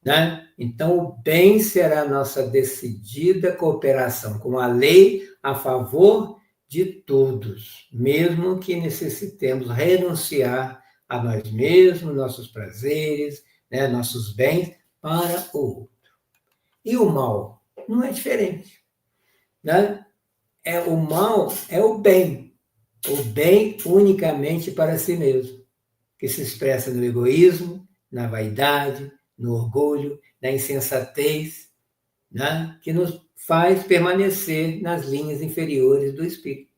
Né? Então, o bem será a nossa decidida cooperação com a lei a favor de todos, mesmo que necessitemos renunciar a nós mesmos, nossos prazeres, né, nossos bens, para o outro. E o mal não é diferente. Né? O mal é o bem unicamente para si mesmo, que se expressa no egoísmo, na vaidade, no orgulho, na insensatez, né? Que nos faz permanecer nas linhas inferiores do espírito.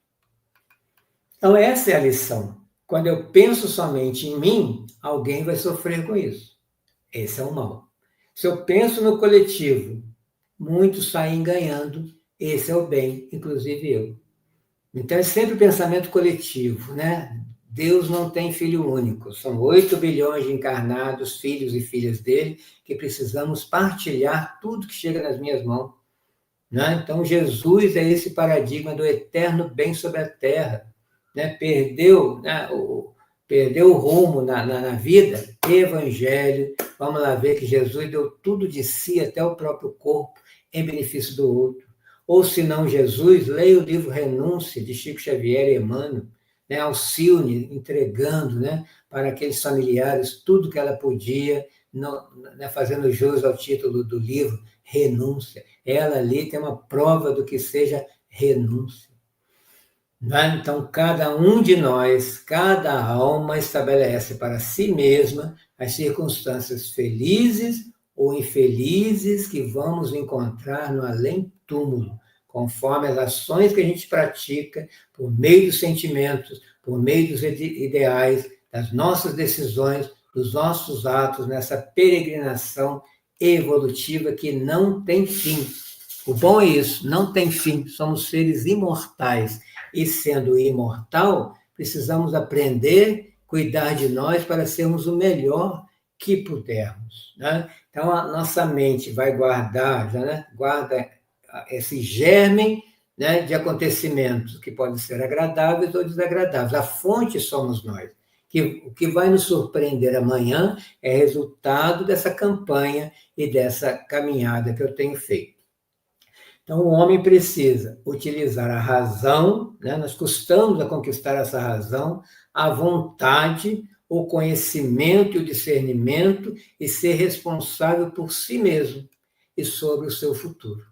Então, essa é a lição. Quando eu penso somente em mim, alguém vai sofrer com isso. Esse é o mal. Se eu penso no coletivo, muitos saem ganhando, esse é o bem, inclusive eu. Então, é sempre o pensamento coletivo, né? Deus não tem filho único, são 8 bilhões de encarnados, filhos e filhas dele, que precisamos partilhar tudo que chega nas minhas mãos. Né? Então, Jesus é esse paradigma do eterno bem sobre a terra. Né? Perdeu o rumo na vida, evangelho, vamos lá ver que Jesus deu tudo de si, até o próprio corpo, em benefício do outro. Ou se não Jesus, leia o livro Renúncia, de Chico Xavier e Emmanuel, né, Alcione entregando, né, para aqueles familiares tudo que ela podia, né, fazendo jus ao título do livro, Renúncia. Ela ali tem uma prova do que seja renúncia. Né? Então, cada um de nós, cada alma estabelece para si mesma as circunstâncias felizes ou infelizes que vamos encontrar no além-túmulo, conforme as ações que a gente pratica, por meio dos sentimentos, por meio dos ideais, das nossas decisões, dos nossos atos, nessa peregrinação evolutiva que não tem fim. O bom é isso, não tem fim, somos seres imortais, e sendo imortal, precisamos aprender, cuidar de nós para sermos o melhor que pudermos. Né? Então, a nossa mente vai guardar, guarda esse germe, né, de acontecimentos que podem ser agradáveis ou desagradáveis. A fonte somos nós. O que vai nos surpreender amanhã é resultado dessa campanha e dessa caminhada que eu tenho feito. Então, o homem precisa utilizar a razão, né, nós custamos a conquistar essa razão, a vontade, o conhecimento e o discernimento e ser responsável por si mesmo e sobre o seu futuro.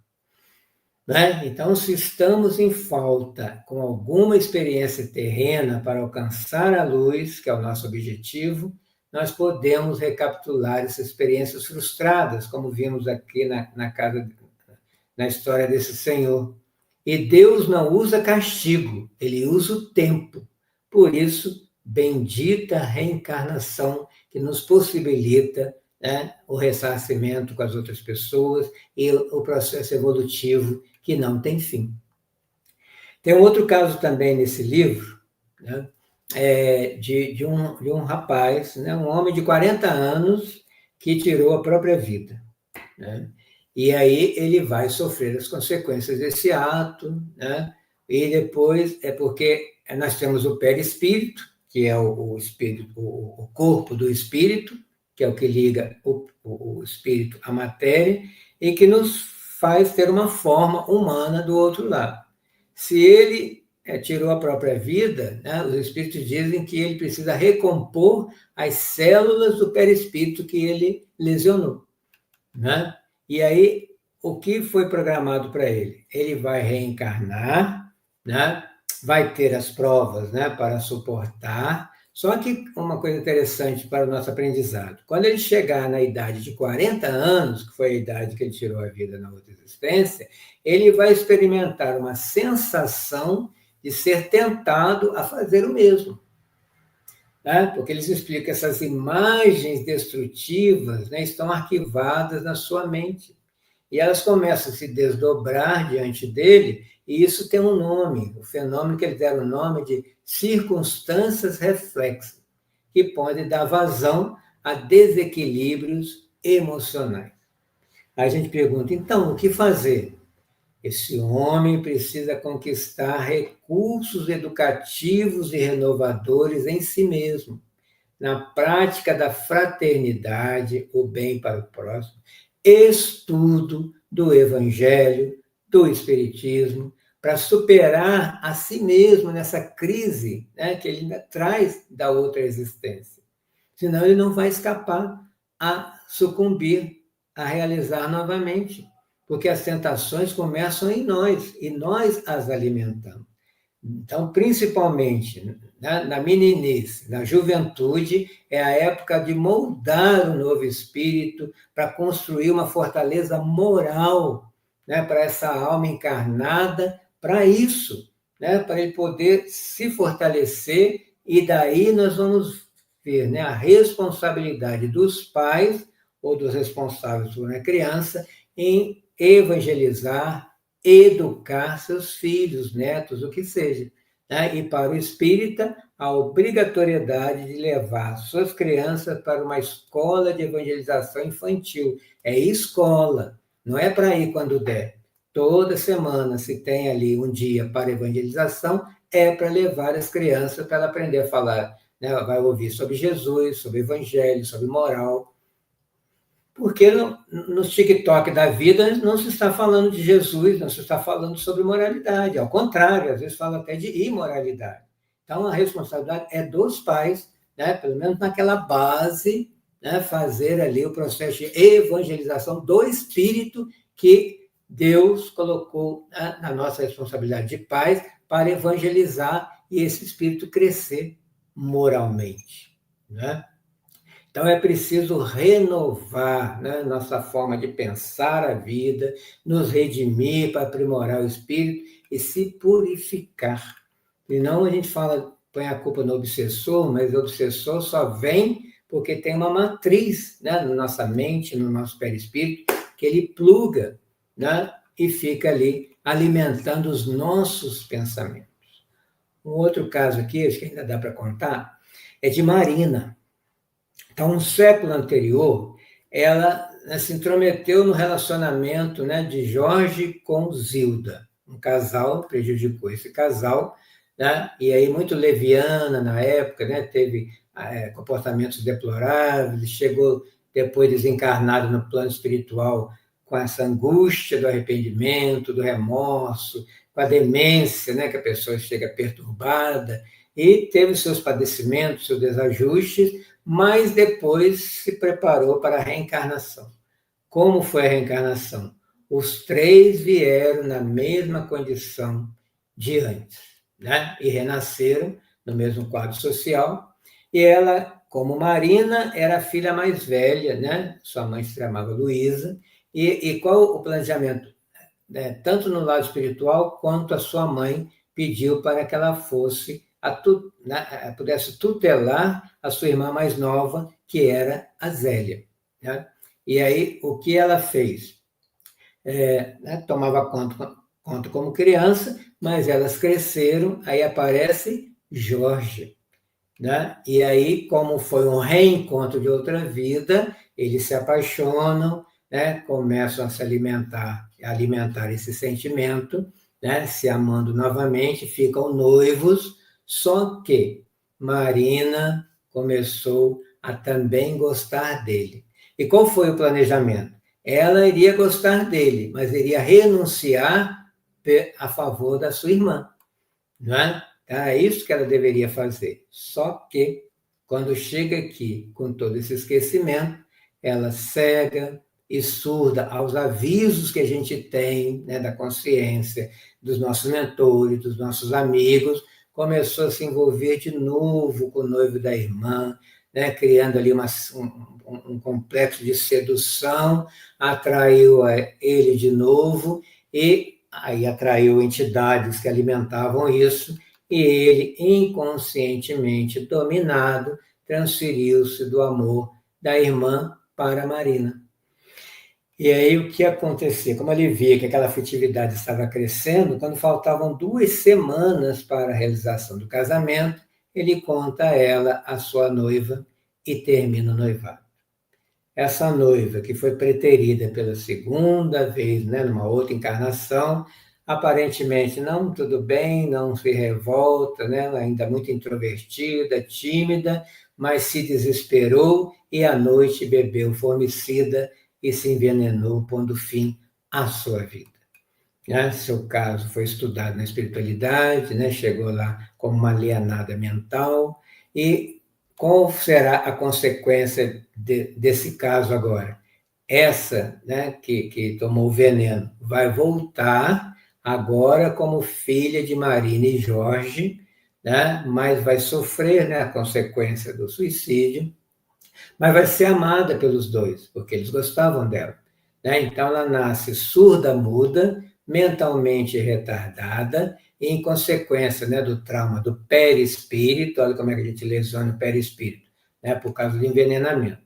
Né? Então, se estamos em falta com alguma experiência terrena para alcançar a luz, que é o nosso objetivo, nós podemos recapitular essas experiências frustradas, como vimos aqui na história desse senhor. E Deus não usa castigo, ele usa o tempo. Por isso, bendita a reencarnação que nos possibilita, né, o ressarcimento com as outras pessoas e o processo evolutivo que não tem fim. Tem um outro caso também nesse livro, né, de um rapaz, né, um homem de 40 anos que tirou a própria vida. Né? E aí ele vai sofrer as consequências desse ato, né? E depois é porque nós temos o perispírito, que é o espírito, o corpo do espírito, que é o que liga o espírito à matéria, e que nos faz ter uma forma humana do outro lado. Se ele tirou a própria vida, né, os espíritos dizem que ele precisa recompor as células do perispírito que ele lesionou. Né? E aí, o que foi programado para ele? Ele vai reencarnar, né? Vai ter as provas, né, para suportar. Só que uma coisa interessante para o nosso aprendizado, quando ele chegar na idade de 40 anos, que foi a idade que ele tirou a vida na outra existência, ele vai experimentar uma sensação de ser tentado a fazer o mesmo. Né? Porque eles explicam que essas imagens destrutivas, né, estão arquivadas na sua mente. E elas começam a se desdobrar diante dele, e isso tem um nome, o fenômeno que eles deram o nome de circunstâncias reflexas, que pode dar vazão a desequilíbrios emocionais. Aí a gente pergunta, então, o que fazer? Esse homem precisa conquistar recursos educativos e renovadores em si mesmo, na prática da fraternidade, o bem para o próximo, estudo do Evangelho, do Espiritismo, para superar a si mesmo nessa crise, né, que ele ainda traz da outra existência. Senão ele não vai escapar a sucumbir, a realizar novamente, porque as tentações começam em nós, e nós as alimentamos. Então, principalmente na meninice, na juventude, é a época de moldar o novo espírito para construir uma fortaleza moral, né, para essa alma encarnada, para isso, né, para ele poder se fortalecer, e daí nós vamos ver, né, a responsabilidade dos pais ou dos responsáveis por uma criança em evangelizar, educar seus filhos, netos, o que seja. Né? E para o espírita, a obrigatoriedade de levar suas crianças para uma escola de evangelização infantil. É escola, não é para ir quando der. Toda semana, se tem ali um dia para evangelização, é para levar as crianças para ela aprender a falar. Né? Vai ouvir sobre Jesus, sobre evangelho, sobre moral. Porque no TikTok da vida não se está falando de Jesus, não se está falando sobre moralidade. Ao contrário, às vezes fala até de imoralidade. Então, a responsabilidade é dos pais, né, pelo menos naquela base, né, fazer ali o processo de evangelização do espírito que Deus colocou, né, na nossa responsabilidade de pais para evangelizar e esse espírito crescer moralmente. Né? Então, é preciso renovar, né, nossa forma de pensar a vida, nos redimir para aprimorar o espírito e se purificar. Senão a gente fala, põe a culpa no obsessor, mas o obsessor só vem porque tem uma matriz, né, na nossa mente, no nosso perispírito, que ele pluga, né, e fica ali alimentando os nossos pensamentos. Um outro caso aqui, acho que ainda dá para contar, é de Marina. Então, um século anterior, ela, né, se intrometeu no relacionamento, né, de Jorge com Zilda. Um casal prejudicou esse casal, né, e aí muito leviana na época, né, teve comportamentos deploráveis, chegou depois desencarnado no plano espiritual com essa angústia do arrependimento, do remorso, com a demência, né, que a pessoa chega perturbada, e teve seus padecimentos, seus desajustes, mas depois se preparou para a reencarnação. Como foi a reencarnação? Os três vieram na mesma condição de antes, né? E renasceram no mesmo quadro social. E ela, como Marina, era a filha mais velha, né? Sua mãe se chamava Luísa. E qual o planejamento? Né? Tanto no lado espiritual, quanto a sua mãe pediu para que ela fosse pudesse tutelar a sua irmã mais nova, que era a Zélia. Né? E aí, o que ela fez? Né, tomava conta como criança, mas elas cresceram, aí aparece Jorge. Né? E aí, como foi um reencontro de outra vida, eles se apaixonam, né? Começam a se alimentar esse sentimento, né? Se amando novamente, ficam noivos. Só que Marina começou a também gostar dele. E qual foi o planejamento? Ela iria gostar dele, mas iria renunciar a favor da sua irmã. Não é? Era isso que ela deveria fazer. Só que, quando chega aqui com todo esse esquecimento, ela cega e surda aos avisos que a gente tem, né, da consciência, dos nossos mentores, dos nossos amigos, começou a se envolver de novo com o noivo da irmã, né, criando ali um complexo de sedução, atraiu ele de novo e aí atraiu entidades que alimentavam isso, e ele, inconscientemente dominado, transferiu-se do amor da irmã para a Marina. E aí o que acontecia? Como ele via que aquela afetividade estava crescendo, quando faltavam 2 semanas para a realização do casamento, ele conta a ela a sua noiva e termina o noivado. Essa noiva, que foi preterida pela segunda vez, né, numa outra encarnação, aparentemente não tudo bem, não se revolta, né, ainda muito introvertida, tímida, mas se desesperou e à noite bebeu formicida e se envenenou, pondo fim à sua vida. Né? Seu caso foi estudado na espiritualidade, né, chegou lá como uma alienada mental, e qual será a consequência desse caso agora? Essa, né, que tomou o veneno vai voltar agora como filha de Marina e Jorge, né, mas vai sofrer, né, a consequência do suicídio, mas vai ser amada pelos dois, porque eles gostavam dela. Né? Então ela nasce surda-muda, mentalmente retardada, e em consequência, né, do trauma do perispírito, olha como é que a gente lesiona o perispírito, né, por causa do envenenamento.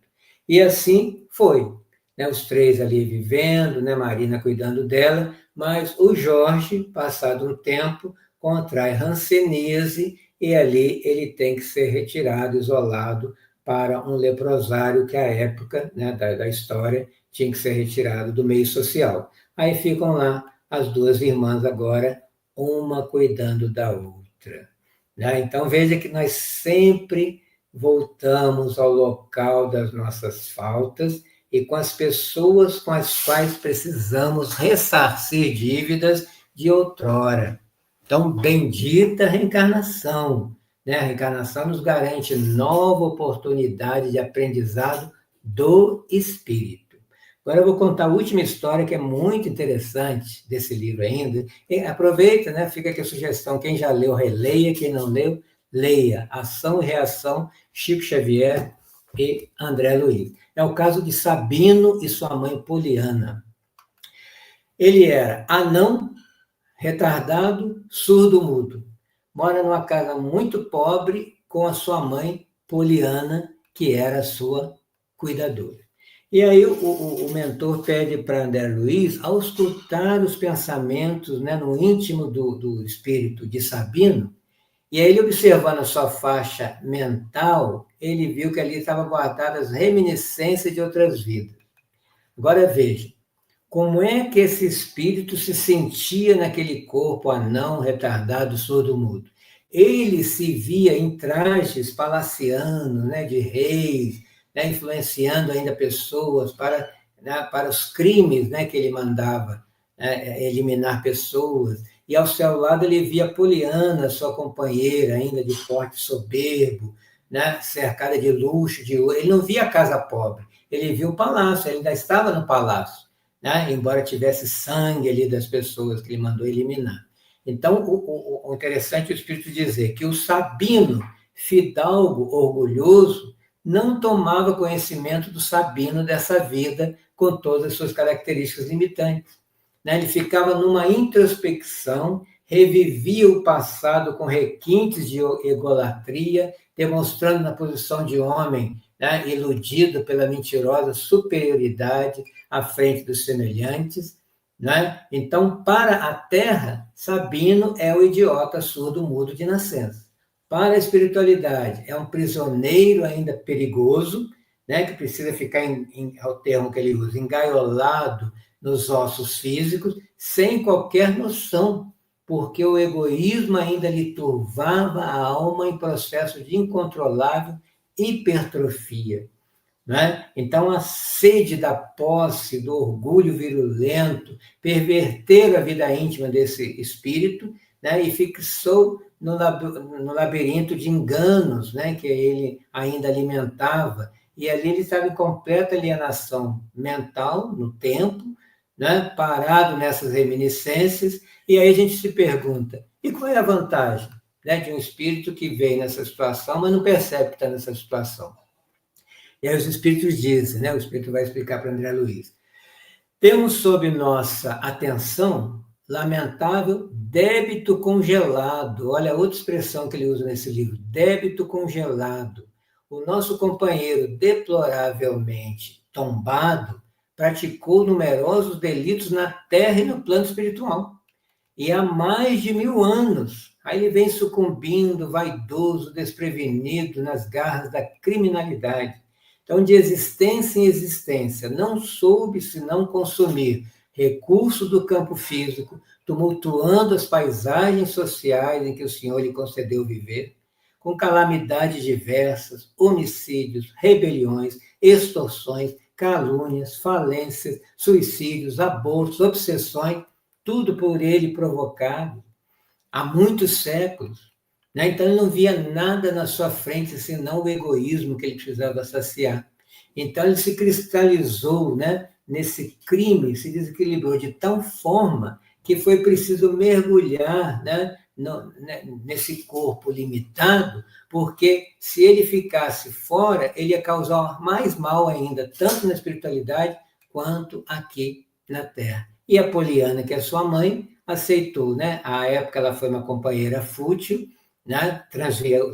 E assim foi, né, os 3 ali vivendo, né, Marina cuidando dela, mas o Jorge, passado um tempo, contrai hanseníase e ali ele tem que ser retirado, isolado, para um leprosário que, à época, né, da história, tinha que ser retirado do meio social. Aí ficam lá as 2 irmãs agora, uma cuidando da outra. Né? Então, veja que nós sempre voltamos ao local das nossas faltas e com as pessoas com as quais precisamos ressarcir dívidas de outrora. Então, bendita reencarnação. Né? A reencarnação nos garante nova oportunidade de aprendizado do espírito. Agora eu vou contar a última história, que é muito interessante desse livro ainda. E aproveita, né? Fica aqui a sugestão. Quem já leu, releia. Quem não leu, leia. Ação e Reação, Chico Xavier e André Luiz. É o caso de Sabino e sua mãe Poliana. Ele era anão, retardado, surdo-mudo. Mora numa casa muito pobre com a sua mãe Poliana, que era sua cuidadora. E aí o mentor pede para André Luiz auscultar os pensamentos, né, no íntimo do espírito de Sabino, e aí ele, observando a sua faixa mental, ele viu que ali estavam guardadas reminiscências de outras vidas. Agora veja, como é que esse espírito se sentia naquele corpo anão, retardado, surdo-mudo? Ele se via em trajes palacianos, né, de reis, né, influenciando ainda pessoas para os crimes, né, que ele mandava, né, eliminar pessoas. E ao seu lado ele via Poliana, sua companheira, ainda de porte soberbo, né, cercada de luxo, de ouro. Ele não via a casa pobre, ele via o palácio, ele ainda estava no palácio. Né? Embora tivesse sangue ali das pessoas que ele mandou eliminar. Então, o interessante é o Espírito dizer que o Sabino, fidalgo, orgulhoso, não tomava conhecimento do Sabino dessa vida com todas as suas características limitantes. Né? Ele ficava numa introspecção, revivia o passado com requintes de egolatria, demonstrando na posição de homem, né, iludido pela mentirosa superioridade à frente dos semelhantes. Né? Então, para a Terra, Sabino é o idiota surdo-mudo de nascença. Para a espiritualidade, é um prisioneiro ainda perigoso, né, que precisa ficar, ao termo que ele usa, engaiolado nos ossos físicos, sem qualquer noção, porque o egoísmo ainda lhe turvava a alma em processo de incontrolável hipertrofia. Né? Então, a sede da posse, do orgulho virulento, perverter a vida íntima desse espírito, né? E fixou no labirinto de enganos, né? Que ele ainda alimentava, e ali ele estava em completa alienação mental, no tempo, né? Parado nessas reminiscências, e aí a gente se pergunta, e qual é a vantagem, né? De um espírito que vem nessa situação, mas não percebe que está nessa situação? E aí os espíritos dizem, né? O espírito vai explicar para André Luiz. Temos sob nossa atenção lamentável débito congelado. Olha a outra expressão que ele usa nesse livro, débito congelado. O nosso companheiro deploravelmente tombado praticou numerosos delitos na terra e no plano espiritual. E há mais de 1000 anos. Aí ele vem sucumbindo, vaidoso, desprevenido, nas garras da criminalidade. Então, de existência em existência, não soube senão consumir recursos do campo físico, tumultuando as paisagens sociais em que o Senhor lhe concedeu viver, com calamidades diversas, homicídios, rebeliões, extorsões, calúnias, falências, suicídios, abortos, obsessões, tudo por ele provocado há muitos séculos. Né? Então, ele não via nada na sua frente senão o egoísmo que ele precisava saciar. Então, ele se cristalizou, né, nesse crime, se desequilibrou de tal forma que foi preciso mergulhar, né, nesse corpo limitado, porque se ele ficasse fora, ele ia causar mais mal ainda, tanto na espiritualidade quanto aqui na Terra. E a Poliana, que é sua mãe, aceitou, né? À época ela foi uma companheira fútil, né?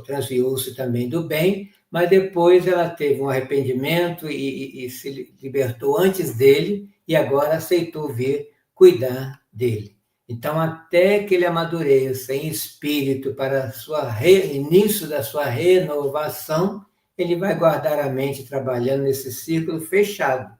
Transviou-se também do bem, mas depois ela teve um arrependimento e se libertou antes dele, e agora aceitou vir cuidar dele. Então, até que ele amadureça em espírito para início da sua renovação, ele vai guardar a mente trabalhando nesse círculo fechado.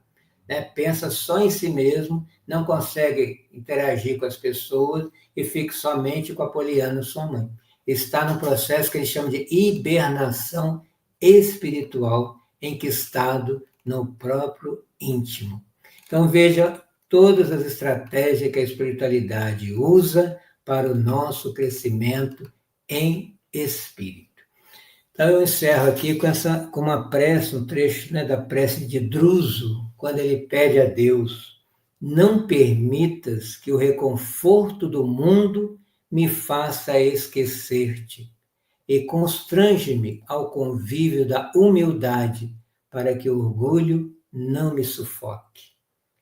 Né? Pensa só em si mesmo, não consegue interagir com as pessoas e fica somente com a Poliana, sua mãe. Está no processo que eles chamam de hibernação espiritual, enquistado no próprio íntimo. Então, veja todas as estratégias que a espiritualidade usa para o nosso crescimento em espírito. Então, eu encerro aqui com uma prece, um trecho, né, da prece de Druso, quando ele pede a Deus: não permitas que o reconforto do mundo me faça esquecer-te, e constrange-me ao convívio da humildade, para que o orgulho não me sufoque.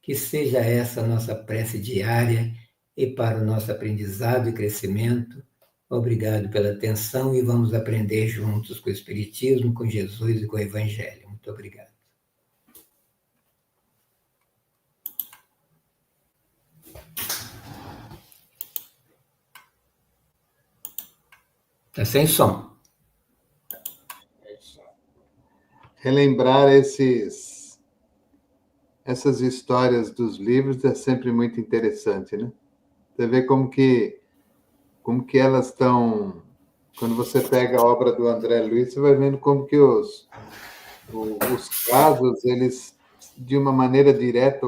Que seja essa a nossa prece diária e para o nosso aprendizado e crescimento. Obrigado pela atenção e vamos aprender juntos com o Espiritismo, com Jesus e com o Evangelho. Muito obrigado. Está sem som. Relembrar essas histórias dos livros é sempre muito interessante, né? Você vê como que elas estão... Quando você pega a obra do André Luiz, você vai vendo como que os casos, eles, de uma maneira direta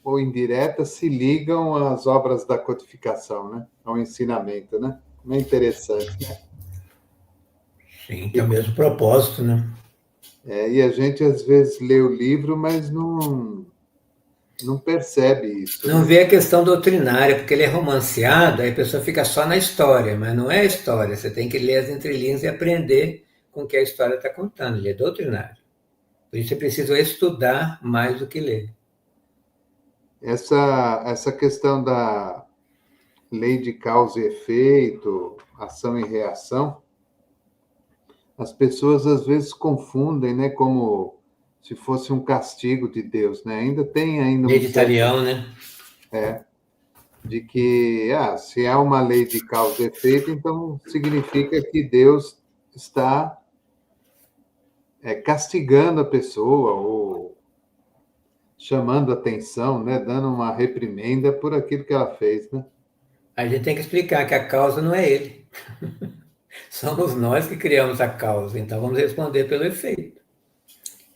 ou indireta, se ligam às obras da codificação, né? Ao ensinamento, né? Como é interessante, né? Sim, tem o mesmo propósito, né? E a gente, às vezes, lê o livro, mas não percebe isso. Não vê a questão doutrinária, porque ele é romanceado, aí a pessoa fica só na história, mas não é a história. Você tem que ler as entrelinhas e aprender com o que a história está contando. Ele é doutrinário. Por isso é preciso estudar mais do que ler. Essa questão da lei de causa e efeito, ação e reação, as pessoas às vezes confundem, né, como se fosse um castigo de Deus, né? Ainda tem Lei de Talião, né? De que se há uma lei de causa e efeito, então significa que Deus está castigando a pessoa ou chamando atenção, né, dando uma reprimenda por aquilo que ela fez, né? A gente tem que explicar que a causa não é ele. Somos nós que criamos a causa, então vamos responder pelo efeito.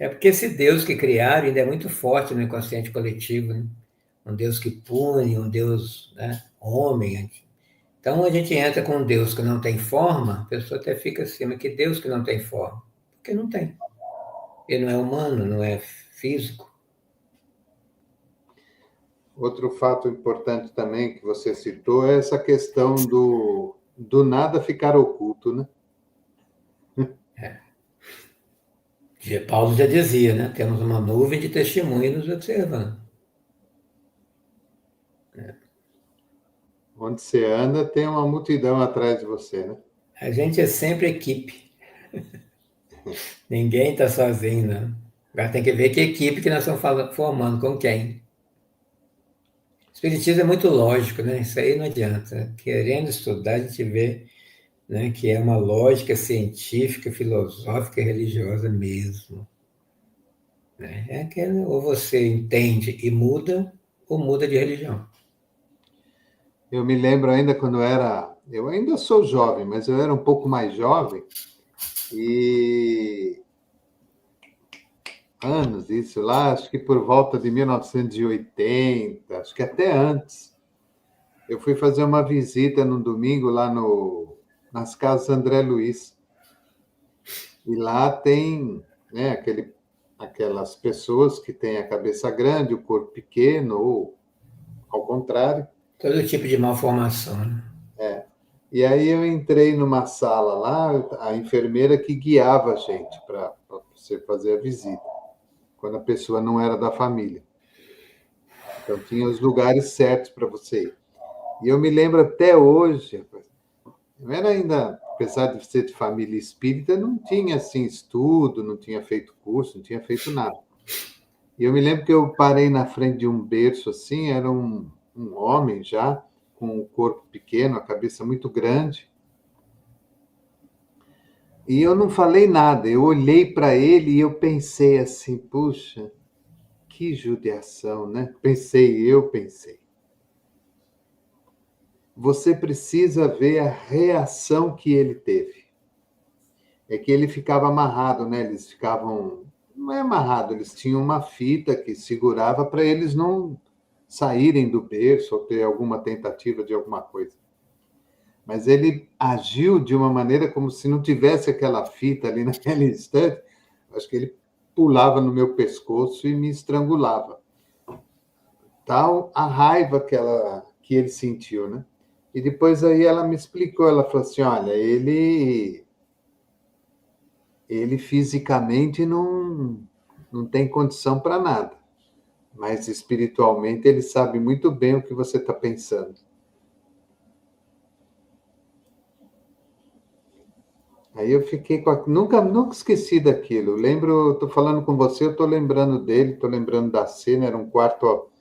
É porque esse Deus que criaram ainda é muito forte no inconsciente coletivo, né? Um Deus que pune, um Deus, né, homem. Então a gente entra com um Deus que não tem forma, a pessoa até fica assim, mas que Deus que não tem forma? Porque não tem. Ele não é humano, não é físico. Outro fato importante também que você citou é essa questão do nada ficar oculto, né? Paulo já dizia, né? Temos uma nuvem de testemunhas nos observando. Onde você anda, tem uma multidão atrás de você, né? A gente é sempre equipe. Ninguém está sozinho, né? Agora tem que ver que equipe que nós estamos formando, com quem. O Espiritismo é muito lógico, né? Isso aí não adianta. Querendo estudar, a gente vê, né, que é uma lógica científica, filosófica e religiosa mesmo. Né? É aquela, ou você entende e muda, ou muda de religião. Eu me lembro ainda quando eu ainda sou jovem, mas eu era um pouco mais jovem, e anos isso lá, acho que por volta de 1980, acho que até antes, eu fui fazer uma visita no domingo lá nas casas André Luiz. E lá tem, né, aquelas pessoas que têm a cabeça grande, o corpo pequeno, ou ao contrário. Todo tipo de malformação, né? E aí eu entrei numa sala lá, a enfermeira que guiava a gente para você fazer a visita, quando a pessoa não era da família. Então tinha os lugares certos para você ir. E eu me lembro até hoje, eu era ainda, apesar de ser de família espírita, não tinha assim estudo, não tinha feito curso, não tinha feito nada. E eu me lembro que eu parei na frente de um berço assim, era um homem já, com o corpo pequeno, a cabeça muito grande. E eu não falei nada, eu olhei para ele e eu pensei assim, puxa, que judiação, né? Eu pensei. Você precisa ver a reação que ele teve. É que ele ficava amarrado, né? Eles ficavam, não é amarrado, eles tinham uma fita que segurava para eles não saírem do berço ou ter alguma tentativa de alguma coisa. Mas ele agiu de uma maneira como se não tivesse aquela fita ali naquele instante. Acho que ele pulava no meu pescoço e me estrangulava. Tal a raiva que ele sentiu, né? E depois aí ela me explicou, ela falou assim, olha, ele fisicamente não tem condição para nada, mas espiritualmente ele sabe muito bem o que você está pensando. Aí eu fiquei nunca esqueci daquilo. Lembro, estou falando com você, eu estou lembrando dele, estou lembrando da cena. Era um quarto, ó,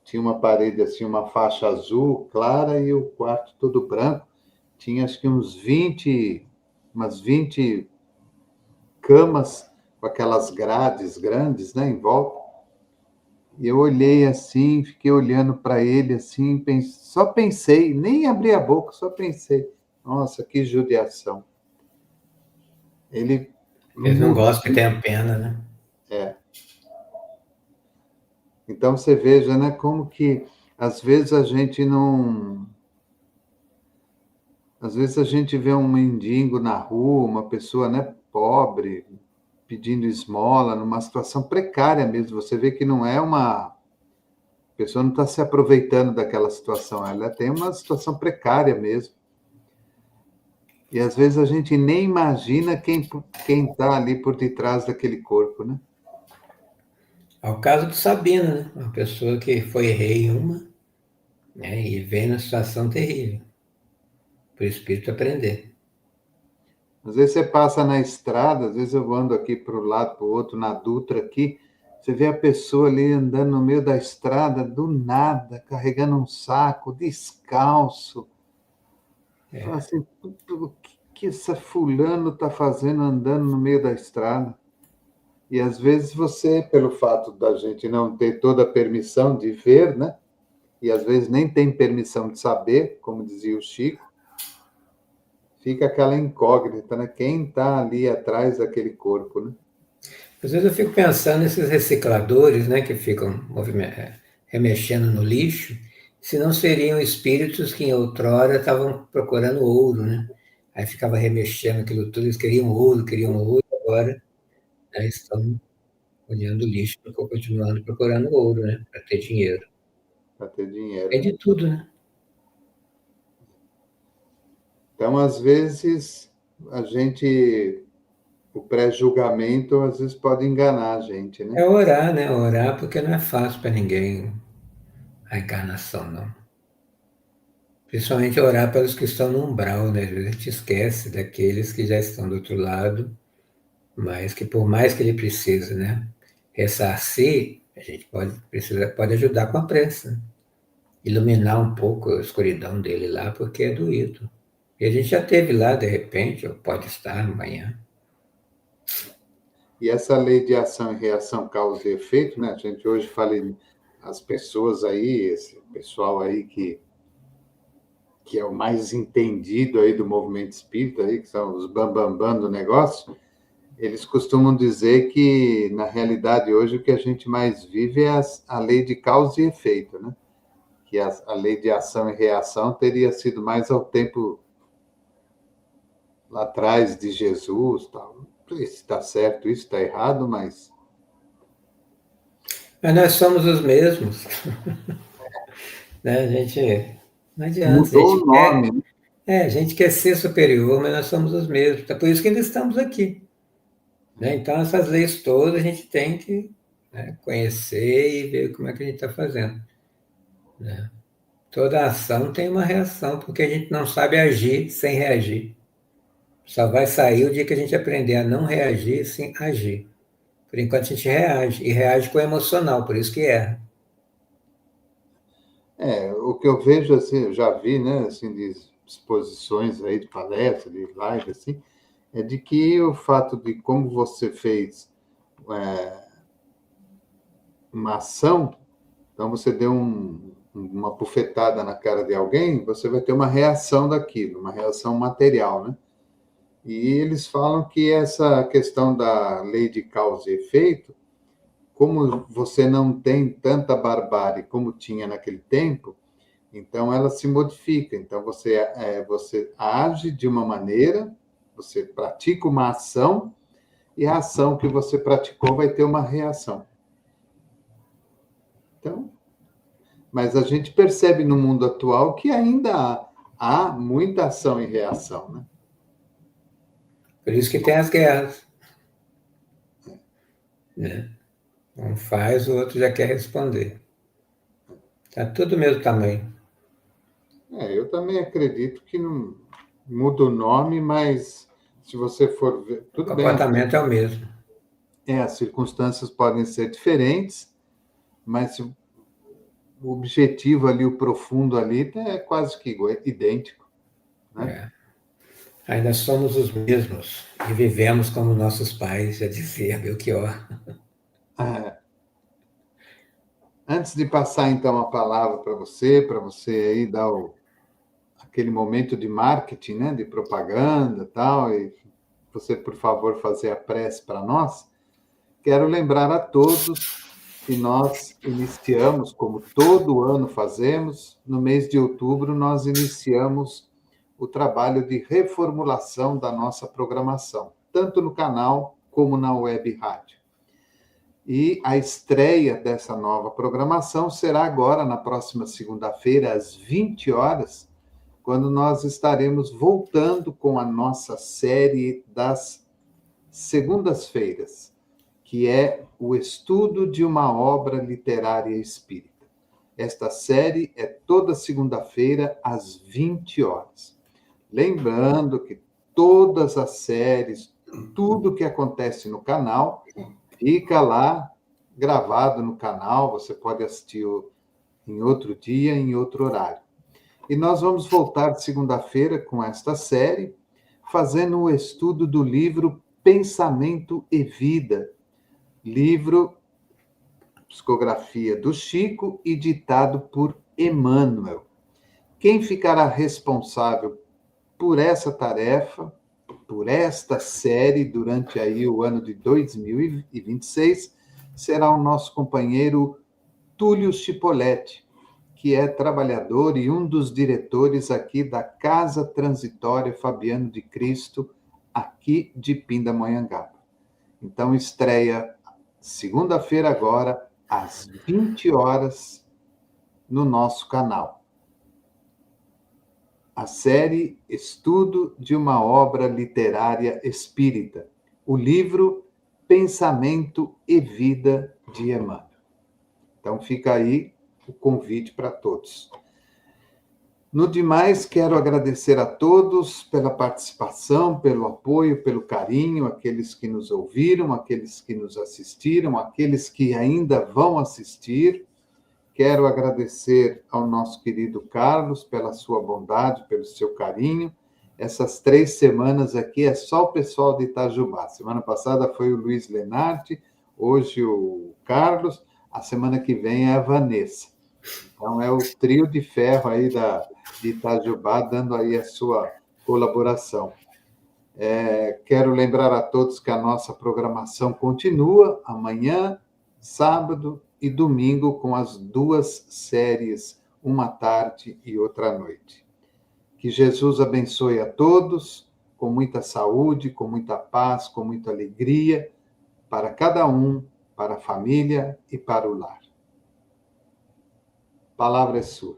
tinha uma parede assim, uma faixa azul clara e o quarto todo branco. Tinha acho que umas 20 camas com aquelas grades grandes, né, em volta. E eu olhei assim, fiquei olhando para ele assim, só pensei, nem abri a boca, só pensei. Nossa, que judiação. Ele Eles não gostam que mudou. tenha pena, né? É. Então você veja, né, como que às vezes a gente não. Às vezes a gente vê um mendigo na rua, uma pessoa, né, pobre, pedindo esmola, numa situação precária mesmo. Você vê que não é uma. A pessoa não está se aproveitando daquela situação, ela tem uma situação precária mesmo. E às vezes a gente nem imagina quem está ali por detrás daquele corpo, né? É o caso do Sabino, né? Uma pessoa que foi rei uma, né? E veio numa situação terrível. Para o espírito aprender. Às vezes você passa na estrada, às vezes eu ando aqui para o lado, para o outro, na Dutra aqui, você vê a pessoa ali andando no meio da estrada, do nada, carregando um saco, descalço. Fala assim, o que esse fulano está fazendo andando no meio da estrada? E às vezes você, pelo fato da gente não ter toda a permissão de ver, né? E às vezes nem tem permissão de saber, como dizia o Chico, fica aquela incógnita, né? Quem está ali atrás daquele corpo, né? Às vezes eu fico pensando nesses recicladores, né, que ficam remexendo no lixo, se não seriam espíritos que em outrora estavam procurando ouro, né? Aí ficava remexendo aquilo tudo, eles queriam ouro, agora, né, estão olhando o lixo, continuando procurando ouro, né, para ter dinheiro. Para ter dinheiro, É né? de tudo, né? Então, às vezes, o pré-julgamento, às vezes pode enganar a gente, né? É orar, né? Orar, porque não é fácil para ninguém a encarnação, não. Principalmente orar pelos que estão no umbral, né? Às vezes a gente esquece daqueles que já estão do outro lado, mas que por mais que ele precise, né, ressarcir, a gente pode ajudar com a prece, né? Iluminar um pouco a escuridão dele lá, porque é doído. E a gente já teve lá, de repente, ou pode estar amanhã. E essa lei de ação e reação, causa e efeito, né? A gente hoje fala as pessoas aí, esse pessoal aí que é o mais entendido aí do movimento espírita aí, que são os bambambam do negócio, eles costumam dizer que, na realidade, hoje o que a gente mais vive é a lei de causa e efeito, né? Que a lei de ação e reação teria sido mais ao tempo lá atrás de Jesus, tal. Não sei se está certo, isso está errado, mas Nós somos os mesmos, né? A gente não adianta, mudou o nome, né? a gente quer ser superior, mas nós somos os mesmos. É por isso que ainda estamos aqui, né? Então essas leis todas a gente tem que, né, conhecer e ver como é que a gente está fazendo, né? Toda ação tem uma reação, porque a gente não sabe agir sem reagir. Só vai sair o dia que a gente aprender a não reagir sem agir. Por enquanto a gente reage, e reage com o emocional, por isso que erra. O que eu vejo, assim, eu já vi, né, assim, de exposições aí, de palestras, de live, assim, é de que o fato de como você fez uma ação, então você deu uma bufetada na cara de alguém, você vai ter uma reação daquilo, uma reação material, né? E eles falam que essa questão da lei de causa e efeito, como você não tem tanta barbárie como tinha naquele tempo, então ela se modifica. Então você age de uma maneira, você pratica uma ação, e a ação que você praticou vai ter uma reação. Então, mas a gente percebe no mundo atual que ainda há muita ação e reação, né? Por isso que tem as guerras, né? Um faz, o outro já quer responder. Está tudo do mesmo tamanho. Eu também acredito que não muda o nome, mas se você for ver, O tudo bem, comportamento é o mesmo. as circunstâncias podem ser diferentes, mas o objetivo ali, o profundo ali, é quase que idêntico, né? Ainda somos os mesmos e vivemos como nossos pais, já dizia Belchior. Antes de passar, então, a palavra para você aí dar aquele momento de marketing, né, de propaganda e tal, e você, por favor, fazer a prece para nós, quero lembrar a todos que nós iniciamos, como todo ano fazemos, no mês de outubro, nós iniciamos o trabalho de reformulação da nossa programação, tanto no canal como na web rádio. E a estreia dessa nova programação será agora, na próxima segunda-feira, às 20 horas, quando nós estaremos voltando com a nossa série das segundas-feiras, que é o estudo de uma obra literária espírita. Esta série é toda segunda-feira, às 20 horas. Lembrando que todas as séries, tudo que acontece no canal, fica lá gravado no canal, você pode assistir em outro dia, em outro horário. E nós vamos voltar segunda-feira com esta série, fazendo o estudo do livro Pensamento e Vida, livro, psicografia do Chico e ditado por Emmanuel. Quem ficará responsável por essa tarefa, por esta série durante aí o ano de 2026 será o nosso companheiro Túlio Chipoletti, que é trabalhador e um dos diretores aqui da Casa Transitória Fabiano de Cristo, aqui de Pindamonhangaba. Então, estreia segunda-feira agora, às 20 horas, no nosso canal. A série Estudo de uma Obra Literária Espírita, o livro Pensamento e Vida de Emmanuel. Então, fica aí o convite para todos. No demais, quero agradecer a todos pela participação, pelo apoio, pelo carinho, aqueles que nos ouviram, aqueles que nos assistiram, aqueles que ainda vão assistir. Quero agradecer ao nosso querido Carlos pela sua bondade, pelo seu carinho. Essas 3 semanas aqui é só o pessoal de Itajubá. Semana passada foi o Luiz Lenarte, hoje o Carlos, a semana que vem é a Vanessa. Então, é o trio de ferro aí de Itajubá, dando aí a sua colaboração. Quero lembrar a todos que a nossa programação continua amanhã, sábado e domingo, com as 2 séries, uma à tarde e outra à noite. Que Jesus abençoe a todos, com muita saúde, com muita paz, com muita alegria, para cada um, para a família e para o lar. A palavra é sua.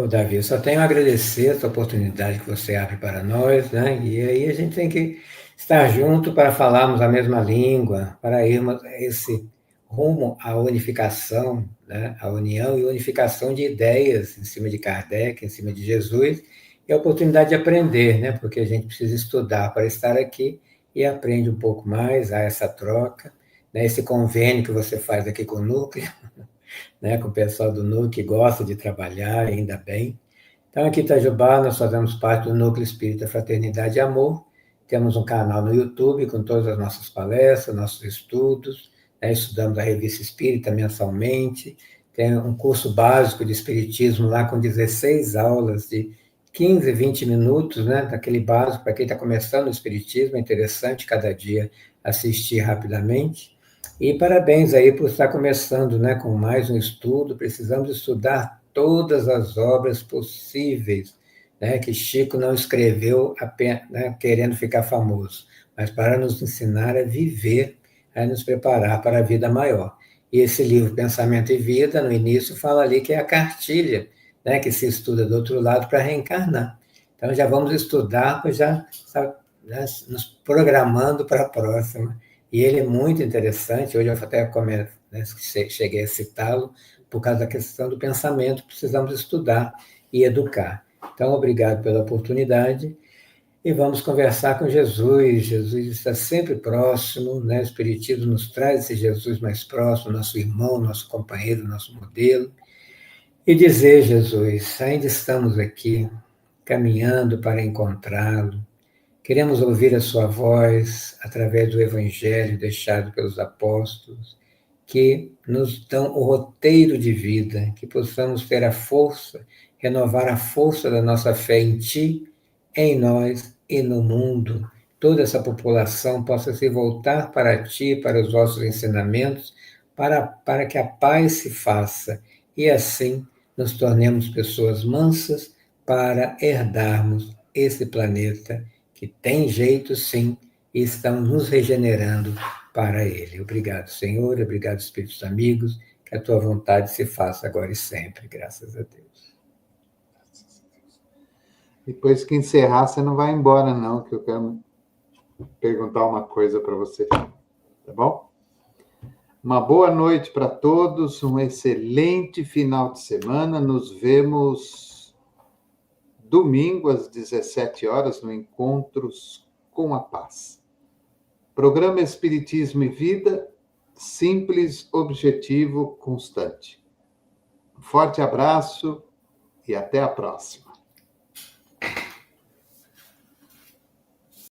Davi, eu só tenho a agradecer essa oportunidade que você abre para nós, né? E aí a gente tem que estar junto para falarmos a mesma língua, para irmos a esse rumo à unificação, né? A união e unificação de ideias em cima de Kardec, em cima de Jesus, e a oportunidade de aprender, né? Porque a gente precisa estudar para estar aqui e aprende um pouco mais a essa troca, né? Esse convênio que você faz aqui com o Núcleo, né, com o pessoal do Núcleo que gosta de trabalhar, ainda bem. Então, aqui em Itajubá, nós fazemos parte do Núcleo Espírita Fraternidade e Amor. Temos um canal no YouTube com todas as nossas palestras, nossos estudos, né, estudamos a Revista Espírita mensalmente. Tem um curso básico de Espiritismo lá com 16 aulas de 15, 20 minutos, né, daquele básico para quem está começando o Espiritismo. É interessante cada dia assistir rapidamente. E parabéns aí por estar começando, né, com mais um estudo. Precisamos estudar todas as obras possíveis, né, que Chico não escreveu apenas, né, querendo ficar famoso, mas para nos ensinar a viver, a nos preparar para a vida maior. E esse livro, Pensamento e Vida, no início fala ali que é a cartilha, né, que se estuda do outro lado para reencarnar. Então já vamos estudar, pois já né, nos programando para a próxima. E ele é muito interessante, hoje eu até cheguei a citá-lo, por causa da questão do pensamento, precisamos estudar e educar. Então, obrigado pela oportunidade, e vamos conversar com Jesus. Jesus está sempre próximo, né? O Espiritismo nos traz esse Jesus mais próximo, nosso irmão, nosso companheiro, nosso modelo, e dizer, Jesus, ainda estamos aqui, caminhando para encontrá-lo. Queremos ouvir a sua voz através do Evangelho deixado pelos apóstolos, que nos dão o roteiro de vida, que possamos ter a força, renovar a força da nossa fé em Ti, em nós e no mundo. Toda essa população possa se voltar para Ti, para os vossos ensinamentos, para que a paz se faça e assim nos tornemos pessoas mansas para herdarmos esse planeta que tem jeito, sim, e estamos nos regenerando para ele. Obrigado, Senhor, obrigado, Espíritos amigos, que a tua vontade se faça agora e sempre, graças a Deus. Depois que encerrar, você não vai embora, não, que eu quero perguntar uma coisa para você, tá bom? Uma boa noite para todos, um excelente final de semana, nos vemos domingo, às 17 horas, no Encontros com a Paz. Programa Espiritismo e Vida, simples, objetivo, constante. Um forte abraço e até a próxima.